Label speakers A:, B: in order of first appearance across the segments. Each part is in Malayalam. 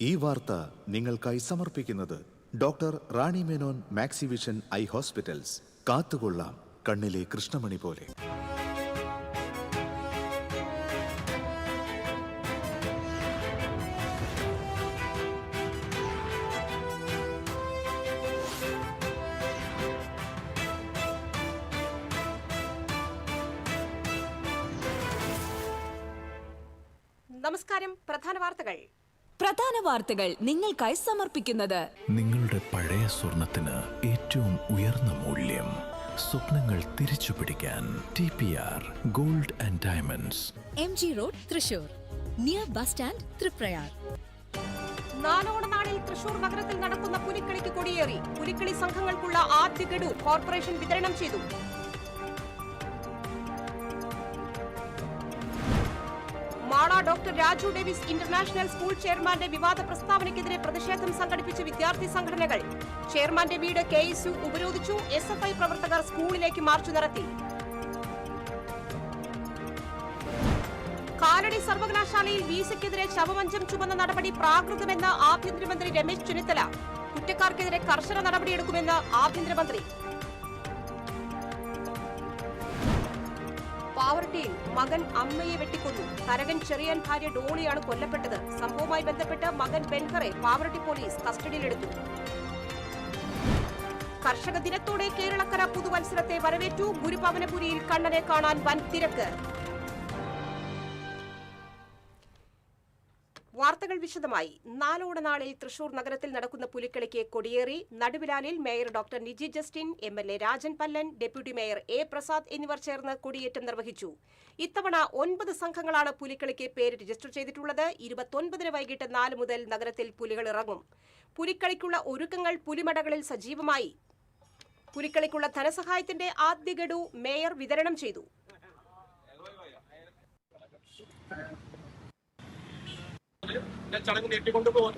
A: ഈ വാർത്ത നിങ്ങൾക്കായി സമർപ്പിക്കുന്നത് doctor Rani Menon Maxivision I hospitals. കാത്തുകൊള്ളാം കണ്ണിലെ കൃഷ്ണമണി പോലെ.
B: നമസ്കാരം.
C: പ്രധാന വാർത്തകൾ നിങ്ങൾക്കായി സമർപ്പിക്കുന്നത്
D: നിങ്ങളുടെ പഴയ സ്വർണത്തിന് ഏറ്റവും ഉയർന്ന മൂല്യം. സ്വപ്നങ്ങൾ തിരിച്ചു പിടിക്കാൻ TPR gold and diamonds,
E: MG road, Thrissur, near bus stand, Triprayar.
B: നാലോണനാളിൽ തൃശൂർ നഗരത്തിൽ നടക്കുന്ന പുലിക്കളിക്ക് കൊടിയേറി. പുലിക്കളി സംഘങ്ങൾക്കുള്ള ആദ്യ ഗഡു കോർപ്പറേഷൻ വിതരണം ചെയ്തു. Mala doctor Raju Davis International School ചെയർമാന്റെ വിവാദ പ്രസ്താവനയ്ക്കെതിരെ പ്രതിഷേധം സംഘടിപ്പിച്ച വിദ്യാർത്ഥി സംഘടനകൾ. ചെയർമാന്റെ വീട് KSU ഉപരോധിച്ചു. SFI പ്രവർത്തകർ സ്കൂളിലേക്ക് മാർച്ച് നടത്തി. കാലടി സർവകലാശാലയിൽ VC-ക്കെതിരെ ശവമഞ്ചം ചുമന്ന നടപടി പ്രാകൃതമെന്ന് ആഭ്യന്തരമന്ത്രി രമേശ് ചെന്നിത്തല. കുറ്റക്കാർക്കെതിരെ കർശന നടപടിയെടുക്കുമെന്ന് ആഭ്യന്തരമന്ത്രി. പാവർട്ടിയിൽ മകൻ അമ്മയെ വെട്ടിക്കൊന്നു. തരകൻ ചെറിയാൻ ഭാര്യ ഡോളിയാണ് കൊല്ലപ്പെട്ടത്. സംഭവവുമായി ബന്ധപ്പെട്ട് മകൻ ബെൻഹറെ പാവർട്ടി പോലീസ് കസ്റ്റഡിയിലെടുത്തു. കർഷക ദിനത്തോടെ കേരളക്കര പുതുവത്സരത്തെ വരവേറ്റു. ഗുരുപവനപുരിയിൽ കണ്ണനെ കാണാൻ വൻ തിരക്ക്. വാർത്തകൾ വിശദമായി. നാലോണനാളിൽ തൃശൂർ നഗരത്തിൽ നടക്കുന്ന പുലിക്കളിക്ക് കൊടിയേറി. നടുവിലാലിൽ mayor doctor Niji Justin, MLA Rajan Pallan, deputy mayor A Prasad എന്നിവർ ചേർന്ന് കൊടിയേറ്റം നിർവഹിച്ചു. ഇത്തവണ 9 സംഘങ്ങളാണ് പുലിക്കളിക്ക് പേര് രജിസ്റ്റർ ചെയ്തിട്ടുള്ളത്. 29 വൈകിട്ട് 4 മുതൽ നഗരത്തിൽ പുലികൾ ഇറങ്ങും. പുലിക്കളിക്കുള്ള ഒരുക്കങ്ങൾ പുലിമടകളിൽ സജീവമായി. പുലിക്കളിക്കുള്ള ധനസഹായത്തിന്റെ ആദ്യ ഗഡു മേയർ വിതരണം ചെയ്തു.
F: ചടങ്ങ് നീട്ടിക്കൊണ്ടുപോകും.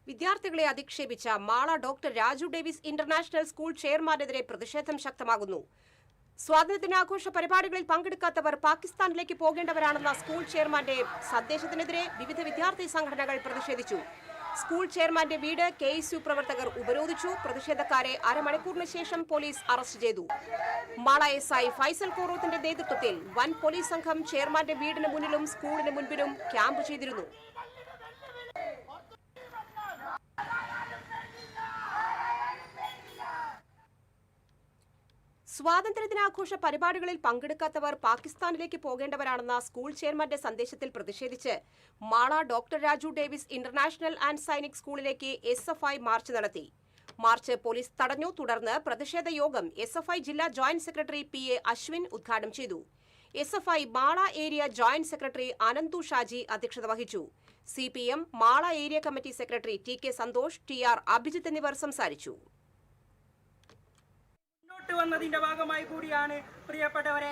B: വിദ്യാർത്ഥികളെ അധിക്ഷേപിച്ച Mala doctor Raju Davis International School ചെയർമാനെതിരെ പ്രതിഷേധം ശക്തമാകുന്നു. സ്വാതന്ത്ര്യദിനാഘോഷ പരിപാടികളിൽ പങ്കെടുക്കാത്തവർ പാകിസ്ഥാനിലേക്ക് പോകേണ്ടവരാണെന്ന സ്കൂൾ ചെയർമാന്റെ സന്ദേശത്തിനെതിരെ വിവിധ വിദ്യാർത്ഥി സംഘടനകൾ പ്രതിഷേധിച്ചു. സ്കൂൾ ചെയർമാന്റെ വീട് KSU പ്രവർത്തകർ ഉപരോധിച്ചു. പ്രതിഷേധക്കാരെ അരമണിക്കൂറിന് ശേഷം പോലീസ് അറസ്റ്റ് ചെയ്തു. മാള SI ഫൈസൽ കോറോത്തിന്റെ നേതൃത്വത്തിൽ വൻ പോലീസ് സംഘം ചെയർമാന്റെ വീടിന് മുന്നിലും സ്കൂളിന് മുൻപിലും ക്യാമ്പ് ചെയ്തിരുന്നു. സ്വാതന്ത്ര്യദിനാഘോഷ പരിപാടികളിൽ പങ്കെടുക്കാത്തവർ പാകിസ്ഥാനിലേക്ക് പോകേണ്ടവരാണെന്ന സ്കൂൾ ചെയർമാന്റെ സന്ദേശത്തിൽ പ്രതിഷേധിച്ച് Mala doctor Raju Davis International and Sainik സ്കൂളിലേക്ക് SFI മാർച്ച് നടത്തി. മാർച്ച് പോലീസ് തടഞ്ഞു. തുടർന്ന് പ്രതിഷേധ യോഗം SFI ജില്ലാ ജോയിന്റ് സെക്രട്ടറി PA അശ്വിൻ ഉദ്ഘാടനം ചെയ്തു. SFI Mala area joint secretary Ananthu Shaji അധ്യക്ഷത വഹിച്ചു. CPM Mala area committee secretary TK Santhosh, TR Abhijith എന്നിവർ സംസാരിച്ചു.
G: വന്നതിന്റെ ഭാഗമായി കൂടിയാണ് പ്രിയപ്പെട്ടവരെ,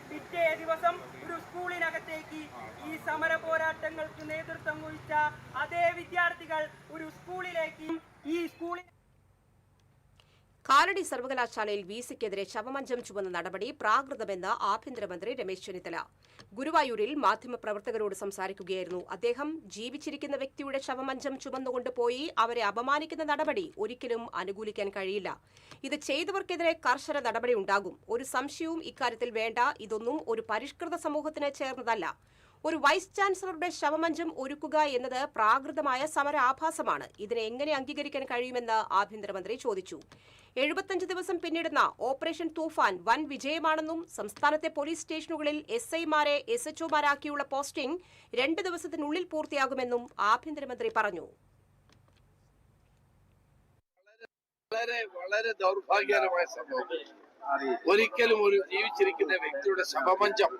G: പിറ്റേ ദിവസം ഒരു സ്കൂളിനകത്തേക്ക് ഈ സമര പോരാട്ടങ്ങൾക്ക് നേതൃത്വം വഹിച്ച അതേ വിദ്യാർത്ഥികൾ ഒരു സ്കൂളിലേക്ക് ഈ സ്കൂളിൽ
B: കാലടി സർവകലാശാലയിൽ VC-ക്കെതിരെ ശവമഞ്ചം ചുമന്ന നടപടി പ്രാകൃതമെന്ന് ആഭ്യന്തരമന്ത്രി രമേശ് ചെന്നിത്തല. ഗുരുവായൂരിൽ മാധ്യമപ്രവർത്തകരോട് സംസാരിക്കുകയായിരുന്നു അദ്ദേഹം. ജീവിച്ചിരിക്കുന്ന വ്യക്തിയുടെ ശവമഞ്ചം ചുമന്നുകൊണ്ടുപോയി അവരെ അപമാനിക്കുന്ന നടപടി ഒരിക്കലും അനുകൂലിക്കാൻ കഴിയില്ല. ഇത് ചെയ്തവർക്കെതിരെ കർശന നടപടി ഉണ്ടാകും. ഒരു സംശയവും ഇക്കാര്യത്തിൽ വേണ്ട. ഇതൊന്നും ഒരു പരിഷ്കൃത സമൂഹത്തിന് ചേർന്നതല്ല. ഒരു വൈസ് ചാൻസലറുടെ ശവമഞ്ചം ഒരുക്കുക എന്നത് പ്രാകൃതമായ സമര ആഭാസമാണ്. ഇതിനെ എങ്ങനെ അംഗീകരിക്കാൻ കഴിയുമെന്ന് ആഭ്യന്തരമന്ത്രി ചോദിച്ചു. 75 ദിവസം പിന്നിടുന്ന ഓപ്പറേഷൻ തൂഫാൻ വൻ വിജയമാണെന്നും സംസ്ഥാനത്തെ പോലീസ് സ്റ്റേഷനുകളിൽ SI-മാരെ SHO-മാരാക്കിയുള്ള പോസ്റ്റിംഗ് 2 ദിവസത്തിനുള്ളിൽ പൂർത്തിയാകുമെന്നും ആഭ്യന്തരമന്ത്രി പറഞ്ഞു.
F: വളരെ ദൗർഭാഗ്യകരമായ സംഭവം. ഒരിക്കലും ഒരു ജീവിച്ചിരിക്കുന്ന വ്യക്തിയുടെ ശവമഞ്ചം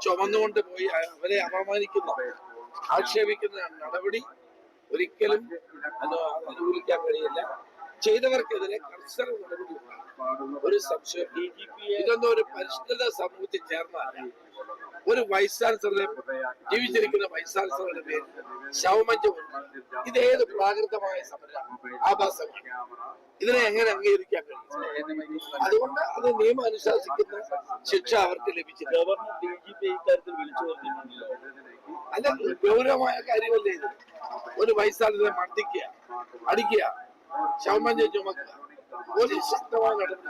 F: ചുമന്നുകൊണ്ട് പോയി അവരെ അപമാനിക്കുന്ന ആക്ഷേപിക്കുന്ന നടപടി ഒരിക്കലും അനുകൂലിക്കാൻ കഴിയില്ല. ചെയ്തവർക്കെതിരെ കർശന നടപടി. ഒരു സംശയം, ഇതൊന്നും ഒരു പരിഷ്കൃത സമൂഹത്തിൽ ചേർന്നാൽ ഒരു വൈസ് ചാൻസലറെ, ജീവിച്ചിരിക്കുന്ന വൈസ് ചാൻസലറുടെ പേര് ശവമഞ്ചമുണ്ട്. ഇതേത് പ്രാകൃതമായ ആഭാസമാണ്. ഇതിനെ എങ്ങനെ അംഗീകരിക്കാൻ കഴിയും? അതുകൊണ്ട് അത് നിയമം അനുശാസിക്കുന്ന ശിക്ഷ അവർക്ക് ലഭിച്ചില്ല. അല്ല, ഗൗരവമായ കാര്യമല്ലേ ഇത്? ഒരു വൈസ് ചാൻസലറെ മർദ്ദിക്കുക, അടിക്കുക, ശവമഞ്ചം ചുമക്കുക, പോലീസ് ശക്തമായ നടപടി.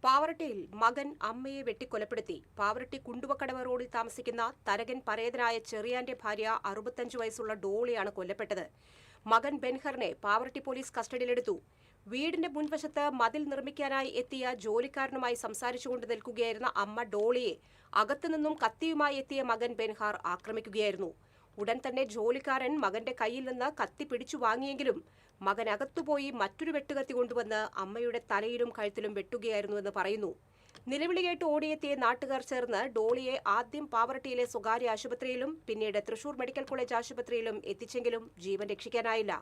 B: പാവറട്ടിയിൽ മകൻ അമ്മയെ വെട്ടിക്കൊലപ്പെടുത്തി. പാവറട്ടി കുണ്ടുവക്കടവ് റോഡിൽ താമസിക്കുന്ന തരകൻ പരേതനായ ചെറിയാന്റെ ഭാര്യ 65 വയസ്സുള്ള ഡോളിയാണ് കൊല്ലപ്പെട്ടത്. മകൻ ബെൻഹറിനെ പാവറട്ടി പോലീസ് കസ്റ്റഡിയിലെടുത്തു. വീടിന്റെ മുൻവശത്ത് മതിൽ നിർമ്മിക്കാനായി എത്തിയ ജോലിക്കാരനുമായി സംസാരിച്ചുകൊണ്ട് നിൽക്കുകയായിരുന്ന അമ്മ ഡോളിയെ അകത്തുനിന്നും കത്തിയുമായി എത്തിയ മകൻ ബെൻഹാർ ആക്രമിക്കുകയായിരുന്നു. ഉടൻ തന്നെ ജോലിക്കാരൻ മകന്റെ കയ്യിൽ നിന്ന് കത്തി പിടിച്ചു വാങ്ങിയെങ്കിലും മകൻ അകത്തുപോയി മറ്റൊരു വെട്ടുകത്തി കൊണ്ടുവന്ന് അമ്മയുടെ തലയിലും കഴുത്തിലും വെട്ടുകയായിരുന്നുവെന്ന് പറയുന്നു. നിലവിളി കേട്ട് ഓടിയെത്തിയ നാട്ടുകാർ ചേർന്ന് ഡോളിയെ ആദ്യം പാവറട്ടിയിലെ സ്വകാര്യ ആശുപത്രിയിലും പിന്നീട് തൃശൂർ മെഡിക്കൽ കോളേജ് ആശുപത്രിയിലും എത്തിച്ചെങ്കിലും ജീവൻ രക്ഷിക്കാനായില്ല.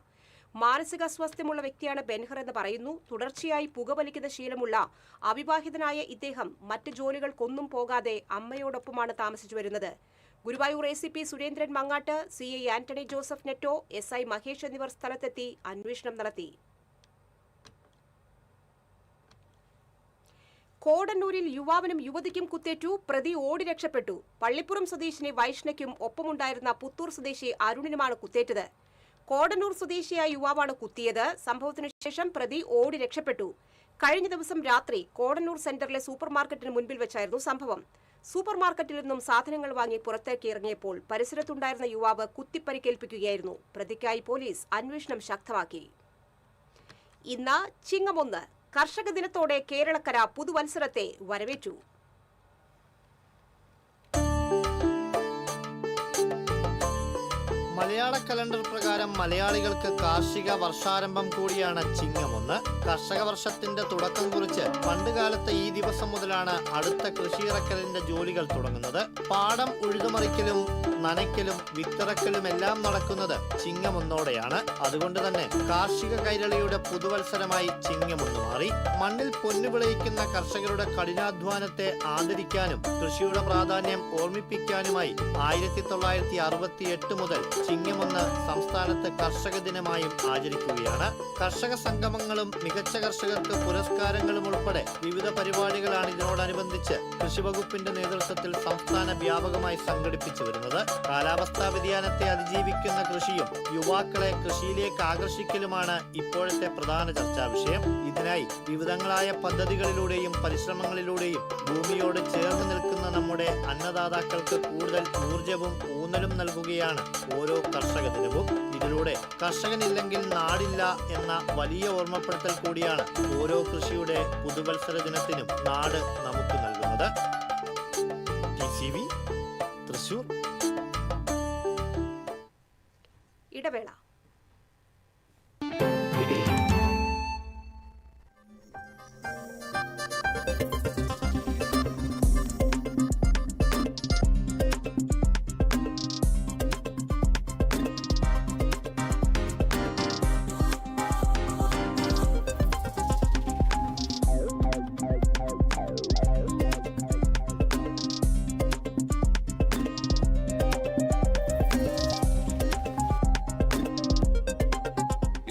B: മാനസികാസ്വാസ്ഥ്യമുള്ള വ്യക്തിയാണ് ബെൻഹർ എന്ന് പറയുന്നു. തുടർച്ചയായി പുകവലിക്കുന്ന ശീലമുള്ള അവിവാഹിതനായ ഇദ്ദേഹം മറ്റ് ജോലികൾക്കൊന്നും പോകാതെ അമ്മയോടൊപ്പമാണ് താമസിച്ചു വരുന്നത്. Guruvayur ACP Surendran Mangattu, CI Antony Joseph Netto, SI Mahesh എന്നിവർ സ്ഥലത്തെത്തി അന്വേഷണം നടത്തി. കോടന്നൂരിൽ യുവാവിനും യുവതിക്കും കുത്തേറ്റു. പ്രതി ഓടി രക്ഷപ്പെട്ടു. പള്ളിപ്പുറം സ്വദേശിനി വൈഷ്ണയ്ക്കും ഒപ്പമുണ്ടായിരുന്ന പുത്തൂർ സ്വദേശി അരുണിനുമാണ് കുത്തേറ്റത്. കോടന്നൂർ സ്വദേശിയായ യുവാവാണ് കുത്തിയത്. സംഭവത്തിനു ശേഷം പ്രതി ഓടി രക്ഷപ്പെട്ടു. കഴിഞ്ഞ ദിവസം രാത്രി കോടന്നൂർ സെന്ററിലെ സൂപ്പർമാർക്കറ്റിന് മുൻപിൽ വെച്ചായിരുന്നു സംഭവം. സൂപ്പർമാർക്കറ്റിൽ നിന്നും സാധനങ്ങൾ വാങ്ങി പുറത്തേക്ക് ഇറങ്ങിയപ്പോൾ പരിസരത്തുണ്ടായിരുന്ന യുവാവ് കുത്തിപ്പരിക്കേൽപ്പിക്കുകയായിരുന്നു. പ്രതിക്കായി പോലീസ് അന്വേഷണം ശക്തമാക്കി. ഇന്ന് ചിങ്ങം 1. കർഷക ദിനത്തോടെ കേരളക്കര പുതുവത്സരത്തെ വരവേറ്റു.
H: മലയാള കലണ്ടർ പ്രകാരം മലയാളികൾക്ക് കാർഷിക വർഷാരംഭം കൂടിയാണ് ചിങ്ങം 1. കർഷക വർഷത്തിന്റെ തുടക്കം കുറിച്ച് പണ്ടുകാലത്ത് ഈ ദിവസം മുതലാണ് അടുത്ത കൃഷിയിറക്കലിന്റെ ജോലികൾ തുടങ്ങുന്നത്. പാടം ഉഴുതുമറിക്കലും നനയ്ക്കലും വിത്തിറക്കലും എല്ലാം നടക്കുന്നത് ചിങ്ങം 1ഓടെയാണ്. അതുകൊണ്ട് തന്നെ കാർഷിക കൈരളിയുടെ പുതുവത്സരമായി ചിങ്ങം 1 മാറി. മണ്ണിൽ പൊന്നു വിളയിക്കുന്ന കർഷകരുടെ കഠിനാധ്വാനത്തെ ആദരിക്കാനും കൃഷിയുടെ പ്രാധാന്യം ഓർമ്മിപ്പിക്കാനുമായി 1968 മുതൽ ചിങ്ങം 1 സംസ്ഥാനത്ത് കർഷക ദിനമായും ആചരിക്കുകയാണ്. കർഷക സംഗമങ്ങളും മികച്ച കർഷകർക്ക് പുരസ്കാരങ്ങളും ഉൾപ്പെടെ വിവിധ പരിപാടികളാണ് ഇതിനോടനുബന്ധിച്ച് കൃഷിവകുപ്പിന്റെ നേതൃത്വത്തിൽ സംസ്ഥാന വ്യാപകമായി സംഘടിപ്പിച്ചു വരുന്നത്. കാലാവസ്ഥാ വ്യതിയാനത്തെ അതിജീവിക്കുന്ന കൃഷിയും യുവാക്കളെ കൃഷിയിലേക്ക് ആകർഷിക്കലുമാണ് ഇപ്പോഴത്തെ പ്രധാന ചർച്ചാ വിഷയം. ഇതിനായി വിവിധങ്ങളായ പദ്ധതികളിലൂടെയും പരിശ്രമങ്ങളിലൂടെയും ഭൂമിയോട് ചേർന്ന് നിൽക്കുന്ന നമ്മുടെ അന്നദാതാക്കൾക്ക് കൂടുതൽ ഊർജവും ഊന്നലും നൽകുകയാണ് ഓരോ കർഷക ദിനവും. ഇതിലൂടെ കർഷകനില്ലെങ്കിൽ നാടില്ല എന്ന വലിയ ഓർമ്മപ്പെടുത്തൽ കൂടിയാണ് ഓരോ കൃഷിയുടെ പുതുവത്സര ദിനത്തിനും നാട് നമുക്ക് നൽകുന്നത്. TCV തൃശൂർ.
B: ഇടവേള.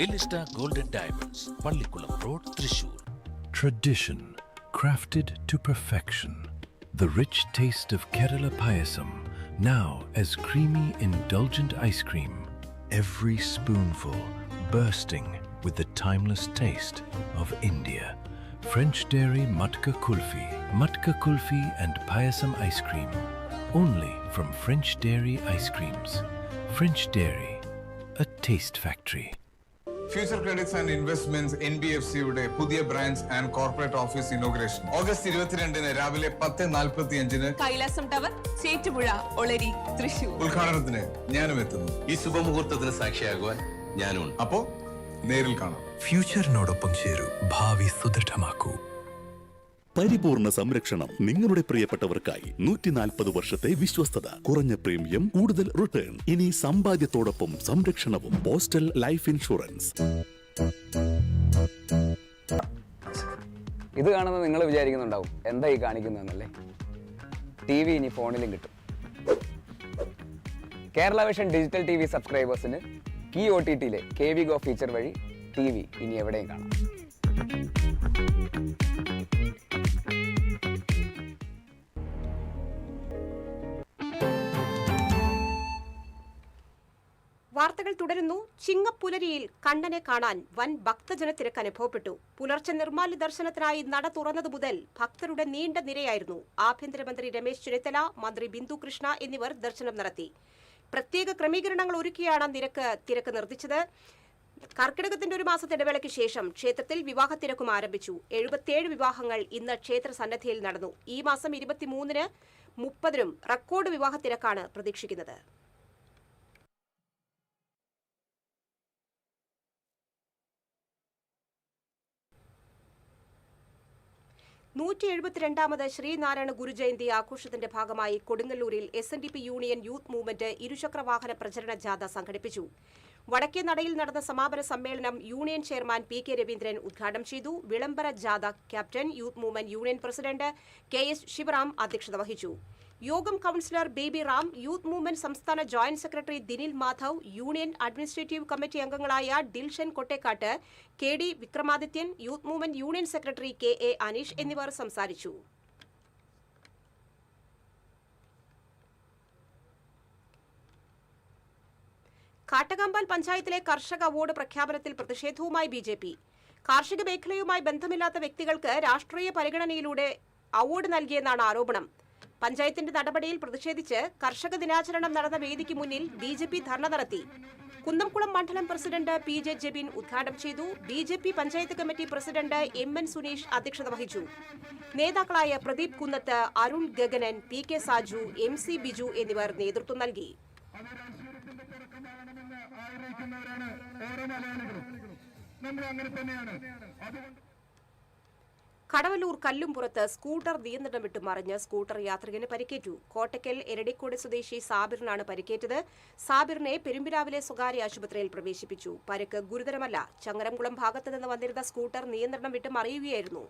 D: Elista Golden Diamonds, Pallikulam Road, Thrissur. Tradition crafted to perfection. The rich taste of Kerala Payasam, now as creamy, indulgent ice cream. Every spoonful bursting with the timeless taste of India. French Dairy Matka Kulfi and Payasam ice cream. Only from French Dairy Ice Creams. French Dairy, a taste factory.
I: Future Credits and Investments NBFCയുടെ പുതിയ branch and corporate office inauguration August 22 രാവിലെ 10:45
C: കൈലാസം ടവർ, ചേറ്റുപുഴ, ഒളരി, തൃശൂർ.
I: ഉദ്ഘാടനത്തിന് ഞാനും എത്തുന്നു.
J: ഈ ശുഭമുഹൂർത്തത്തിന് സാക്ഷിയാകുവാൻ ഞാനും.
I: അപ്പോ നേരിൽ കാണാം.
D: ഫ്യൂച്ചറിനോടൊപ്പം ചേരൂ, ഭാവി സുദൃഢമാക്കൂ.
K: പരിപൂർണ സംരക്ഷണം നിങ്ങളുടെ പ്രിയപ്പെട്ടവർക്കായി 140 വർഷത്തെ വിശ്വസ്തത, കുറഞ്ഞ പ്രീമിയം, കൂടുതൽ റിട്ടേൺ. ഇനി സമ്പാദ്യത്തോടൊപ്പം സംരക്ഷണവും. Postal life insurance.
L: ഇത് കാണുന്ന നിങ്ങൾ വിചാരിക്കുന്നുണ്ടാവും എന്താ ഈ കാണിക്കുന്നതെന്നല്ലേ. TV ഇനി ഫോണിലും കിട്ടും. കേരള വിഷൻ ഡിജിറ്റൽ TV സബ്സ്ക്രൈബേഴ്സിന് കീ OTTയിലെ KV Go ഫീച്ചർ വഴി TV ഇനി എവിടെയും കാണാം.
B: വാർത്തകൾ തുടരുന്നു. ചിങ്ങപ്പുലരിയിൽ കണ്ണനെ കാണാൻ വൻ ഭക്തജനത്തിരക്ക് അനുഭവപ്പെട്ടു. പുലർച്ചെ നിർമ്മാല്യ ദർശനത്തിനായി നട തുറന്നതു മുതൽ ഭക്തരുടെ നീണ്ട നിരയായിരുന്നു. ആഭ്യന്തരമന്ത്രി രമേശ് ചെന്നിത്തല, മന്ത്രി ബിന്ദു കൃഷ്ണ എന്നിവർ ദർശനം നടത്തി. പ്രത്യേക ക്രമീകരണങ്ങൾ ഒരുക്കിയാണ് തിരക്ക് നിർദ്ദിച്ചത്. കർക്കിടകത്തിന്റെ ഒരു മാസത്തെ ഇടവേളയ്ക്ക് ശേഷം ക്ഷേത്രത്തിൽ വിവാഹ തിരക്കും ആരംഭിച്ചു. 77 വിവാഹങ്ങൾ ഇന്ന് ക്ഷേത്ര സന്നദ്ധിയിൽ നടന്നു. ഈ മാസം 23-ന് 30-നും റെക്കോർഡ് വിവാഹ തിരക്കാണ് പ്രതീക്ഷിക്കുന്നത്. 172ാമത് ശ്രീനാരായണ ഗുരുജയന്തി ആഘോഷത്തിന്റെ ഭാഗമായി കൊടുങ്ങല്ലൂരിൽ SNDP യൂണിയൻ യൂത്ത് മൂവ്മെന്റ് ഇരുചക്രവാഹന പ്രചരണ ജാഥ സംഘടിപ്പിച്ചു. വടക്കേ നടയിൽ നടന്ന സമാപന സമ്മേളനം യൂണിയൻ ചെയർമാൻ PK രവീന്ദ്രൻ ഉദ്ഘാടനം ചെയ്തു. വിളംബര ജാഥ captain youth movement union president KS Sivaram അധ്യക്ഷത വഹിച്ചു. യോഗം councillor Baby Ram, youth movement സംസ്ഥാന joint secretary Dinil Madhav, union administrative committee അംഗങ്ങളായ Dilshan Kottekkat, KD Vikramadithyan, youth movement union secretary KA Aneesh എന്നിവർ സംസാരിച്ചു. കാട്ടകമ്പാൽ പഞ്ചായത്തിലെ കർഷക അവാർഡ് പ്രഖ്യാപനത്തിൽ പ്രതിഷേധവുമായി BJP. കാർഷിക മേഖലയുമായി ബന്ധമില്ലാത്ത വ്യക്തികൾക്ക് രാഷ്ട്രീയ പരിഗണനയിലൂടെ അവാർഡ് നൽകിയെന്നാണ് ആരോപണം. പഞ്ചായത്തിന്റെ നടപടിയിൽ പ്രതിഷേധിച്ച് കർഷക ദിനാചരണം നടന്ന വേദിക്ക് മുന്നിൽ BJP ധർണ നടത്തി. കുന്നംകുളം മണ്ഡലം പ്രസിഡന്റ് PJ ജെബിൻ ഉദ്ഘാടനം ചെയ്തു. BJP panchayat committee president MN Suneesh അധ്യക്ഷത വഹിച്ചു. നേതാക്കളായ പ്രദീപ് കുന്നത്ത്, അരുൺ ഗഗനൻ, PK സാജു, MC ബിജു എന്നിവർ നേതൃത്വം നൽകി. കടവല്ലൂർ കല്ലുംപുറത്ത് സ്കൂട്ടർ നിയന്ത്രണം വിട്ട് മറിഞ്ഞ് സ്കൂട്ടർ യാത്രികന് പരിക്കേറ്റു. കോട്ടയ്ക്കൽ എരടിക്കോട് സ്വദേശി സാബിറിനാണ് പരിക്കേറ്റത്. സാബിറിനെ പെരുമ്പിലാവിലെ സ്വകാര്യ ആശുപത്രിയിൽ പ്രവേശിപ്പിച്ചു. പരിക്ക് ഗുരുതരമല്ല. ചങ്ങരംകുളം ഭാഗത്ത് നിന്ന് വന്നിരുന്ന സ്കൂട്ടർ നിയന്ത്രണം വിട്ട് മറിയുകയായിരുന്നു.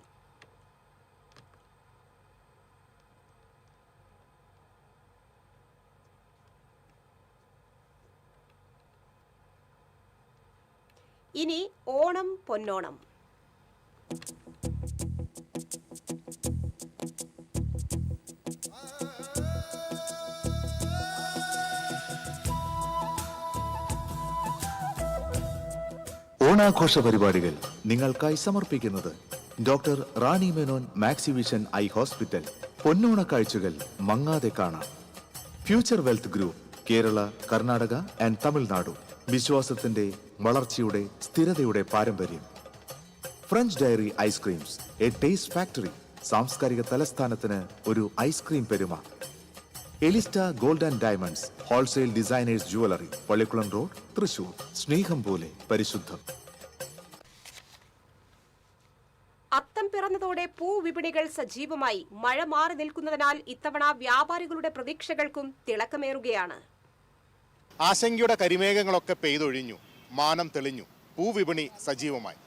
B: ഇനി ഓണം പൊന്നോണം.
A: ഓണാഘോഷ പരിപാടികൾ നിങ്ങൾക്കായി സമർപ്പിക്കുന്നത് doctor Rani Menon Maxivision eye hospital. പൊന്നോണ കാഴ്ചകൾ മങ്ങാതെ കാണാം. Future Wealth group, Kerala, Karnataka and Tamil Nadu. വിശ്വാസത്തിന്റെ, വളർച്ചയുടെ, സ്ഥിരതയുടെ പാരമ്പര്യം. French dairy ice creams, a taste factory. സാംസ്കാരിക തലസ്ഥാനത്തിന് ഒരു ഐസ്ക്രീം പെരുമ. Elista gold and diamonds, wholesale designers jewellery, Pallikulam road, Thrissur. സ്നേഹം പോലെ പരിശുദ്ധം.
B: അത്തം പിറന്നതോടെ പൂവിപണികൾ സജീവമായി. മഴ മാറി നിൽക്കുന്നതിനാൽ ഇത്തവണ വ്യാപാരികളുടെ പ്രതീക്ഷകൾക്കും തിളക്കമേറുകയാണ്.
M: ആശങ്കയുടെ കരിമേഘങ്ങളൊക്കെ പെയ്തൊഴിഞ്ഞു. മാനം തെളിഞ്ഞു. പൂവിപണി സജീവമായി.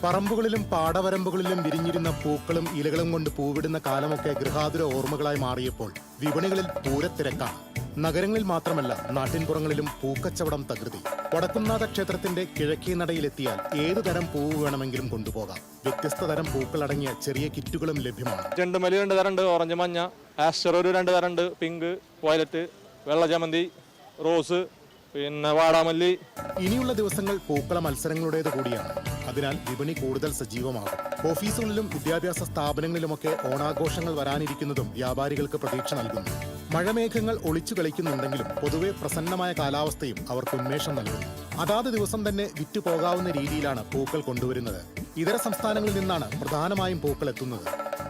M: പറമ്പുകളിലും പാടവരമ്പുകളിലും വിരിഞ്ഞിരുന്ന പൂക്കളും ഇലകളും കൊണ്ട് പൂവിടുന്ന കാലമൊക്കെ ഗൃഹാതുര ഓർമ്മകളായി മാറിയപ്പോൾ വിപണികളിൽ പൂരത്തിരക്കാണ്. നഗരങ്ങളിൽ മാത്രമല്ല, നാട്ടിൻപുറങ്ങളിലും പൂക്കച്ചവടം തകൃതി. വടക്കുംനാഥ ക്ഷേത്രത്തിന്റെ കിഴക്കേ നടയിലെത്തിയാൽ ഏതു തരം പൂവ് വേണമെങ്കിലും കൊണ്ടുപോകാം. വ്യത്യസ്ത തരം പൂക്കളടങ്ങിയ ചെറിയ കിറ്റുകളും ലഭ്യമാണ്.
N: ചെണ്ടുമല്ലി 2 തരമുണ്ട്, ഓറഞ്ച്, മഞ്ഞ. ആസ്റ്റർ ഒരു 2 തരമുണ്ട്, പിങ്ക്, വയലറ്റ്, വെള്ളജമന്തി, റോസ്, പിന്നെ വാടാമല്ലി.
M: ഇനിയുള്ള ദിവസങ്ങൾ പൂക്കള മത്സരങ്ങളുടേത് കൂടിയാണ്. അതിനാൽ വിപണി കൂടുതൽ സജീവമാകും. ഓഫീസുകളിലും വിദ്യാഭ്യാസ സ്ഥാപനങ്ങളിലുമൊക്കെ ഓണാഘോഷങ്ങൾ വരാനിരിക്കുന്നതും വ്യാപാരികൾക്ക് പ്രതീക്ഷ നൽകുന്നു. മഴമേഘങ്ങൾ ഒളിച്ചു കളിക്കുന്നുണ്ടെങ്കിലും പൊതുവെ പ്രസന്നമായ കാലാവസ്ഥയും അവർക്ക് ഉന്മേഷം നൽകുന്നു. അതാത് ദിവസം തന്നെ വിറ്റുപോകാവുന്ന രീതിയിലാണ് പൂക്കൾ കൊണ്ടുവരുന്നത്. ഇതര സംസ്ഥാനങ്ങളിൽ നിന്നാണ് പ്രധാനമായും പൂക്കൾ എത്തുന്നത്.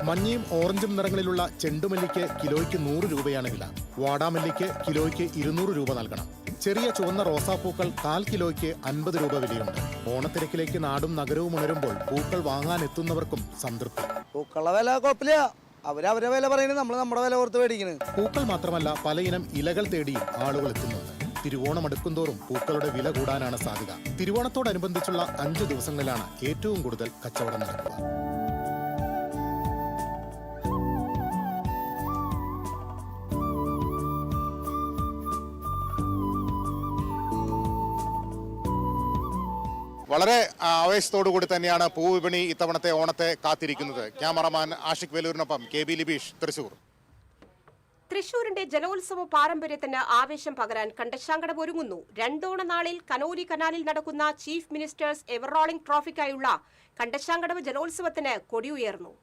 M: മഞ്ഞയും ഓറഞ്ചും നിറങ്ങളിലുള്ള ചെണ്ടുമല്ലിക്ക് കിലോയ്ക്ക് 100 രൂപയാണ് വില. വാടാമല്ലിക്ക് കിലോയ്ക്ക് 200 രൂപ നൽകണം. ചെറിയ ചുവന്ന റോസാപ്പൂക്കൾ 1/4 കിലോയ്ക്ക് 50 രൂപ വിലയുണ്ട്. ഓണത്തിരക്കിലേക്ക് നാടും നഗരവും ഉണരുമ്പോൾ പൂക്കൾ വാങ്ങാൻ എത്തുന്നവർക്കും സംതൃപ്തി.
F: പൂക്കളുടെ വില കുഴപ്പമില്ല, അവരവരെ വില പറയുന്നത്, നമ്മൾ നമ്മുടെ വില ഓർത്ത് മേടിക്കുന്നത്.
M: പൂക്കൾ മാത്രമല്ല പലയിനം ഇലകൾ തേടിയും ആളുകൾ എത്തുന്നുണ്ട്. തിരുവോണം അടുക്കുന്തോറും പൂക്കളുടെ വില കൂടാനാണ് സാധ്യത. തിരുവോണത്തോടനുബന്ധിച്ചുള്ള 5 ദിവസങ്ങളിലാണ് ഏറ്റവും കൂടുതൽ കച്ചവടം നടക്കുക. വളരെ ആവേശത്തോടു കൂടി തന്നെയാണ് പൂവിപണി ഇത്തവണത്തെ ഓണത്തെ കാത്തിരിക്കുന്നത്. ക്യാമറമാൻ ആഷിഖ് വേലൂരിനൊപ്പം KB ലിബീഷ്, തൃശൂർ.
B: തൃശൂരിന്റെ ജലോത്സവ പാരമ്പര്യത്തിന് ആവേശം പകരാൻ കണ്ടശാങ്കടവ് ഒരുങ്ങുന്നു. 2 ഓണനാളിൽ കനോലി കനാലിൽ നടക്കുന്ന ചീഫ് മിനിസ്റ്റേഴ്സ് എവർറോളിംഗ് ട്രോഫിക്കായുള്ള കണ്ടശാങ്കടവ് ജലോത്സവത്തിന് കൊടിയുയർന്നു.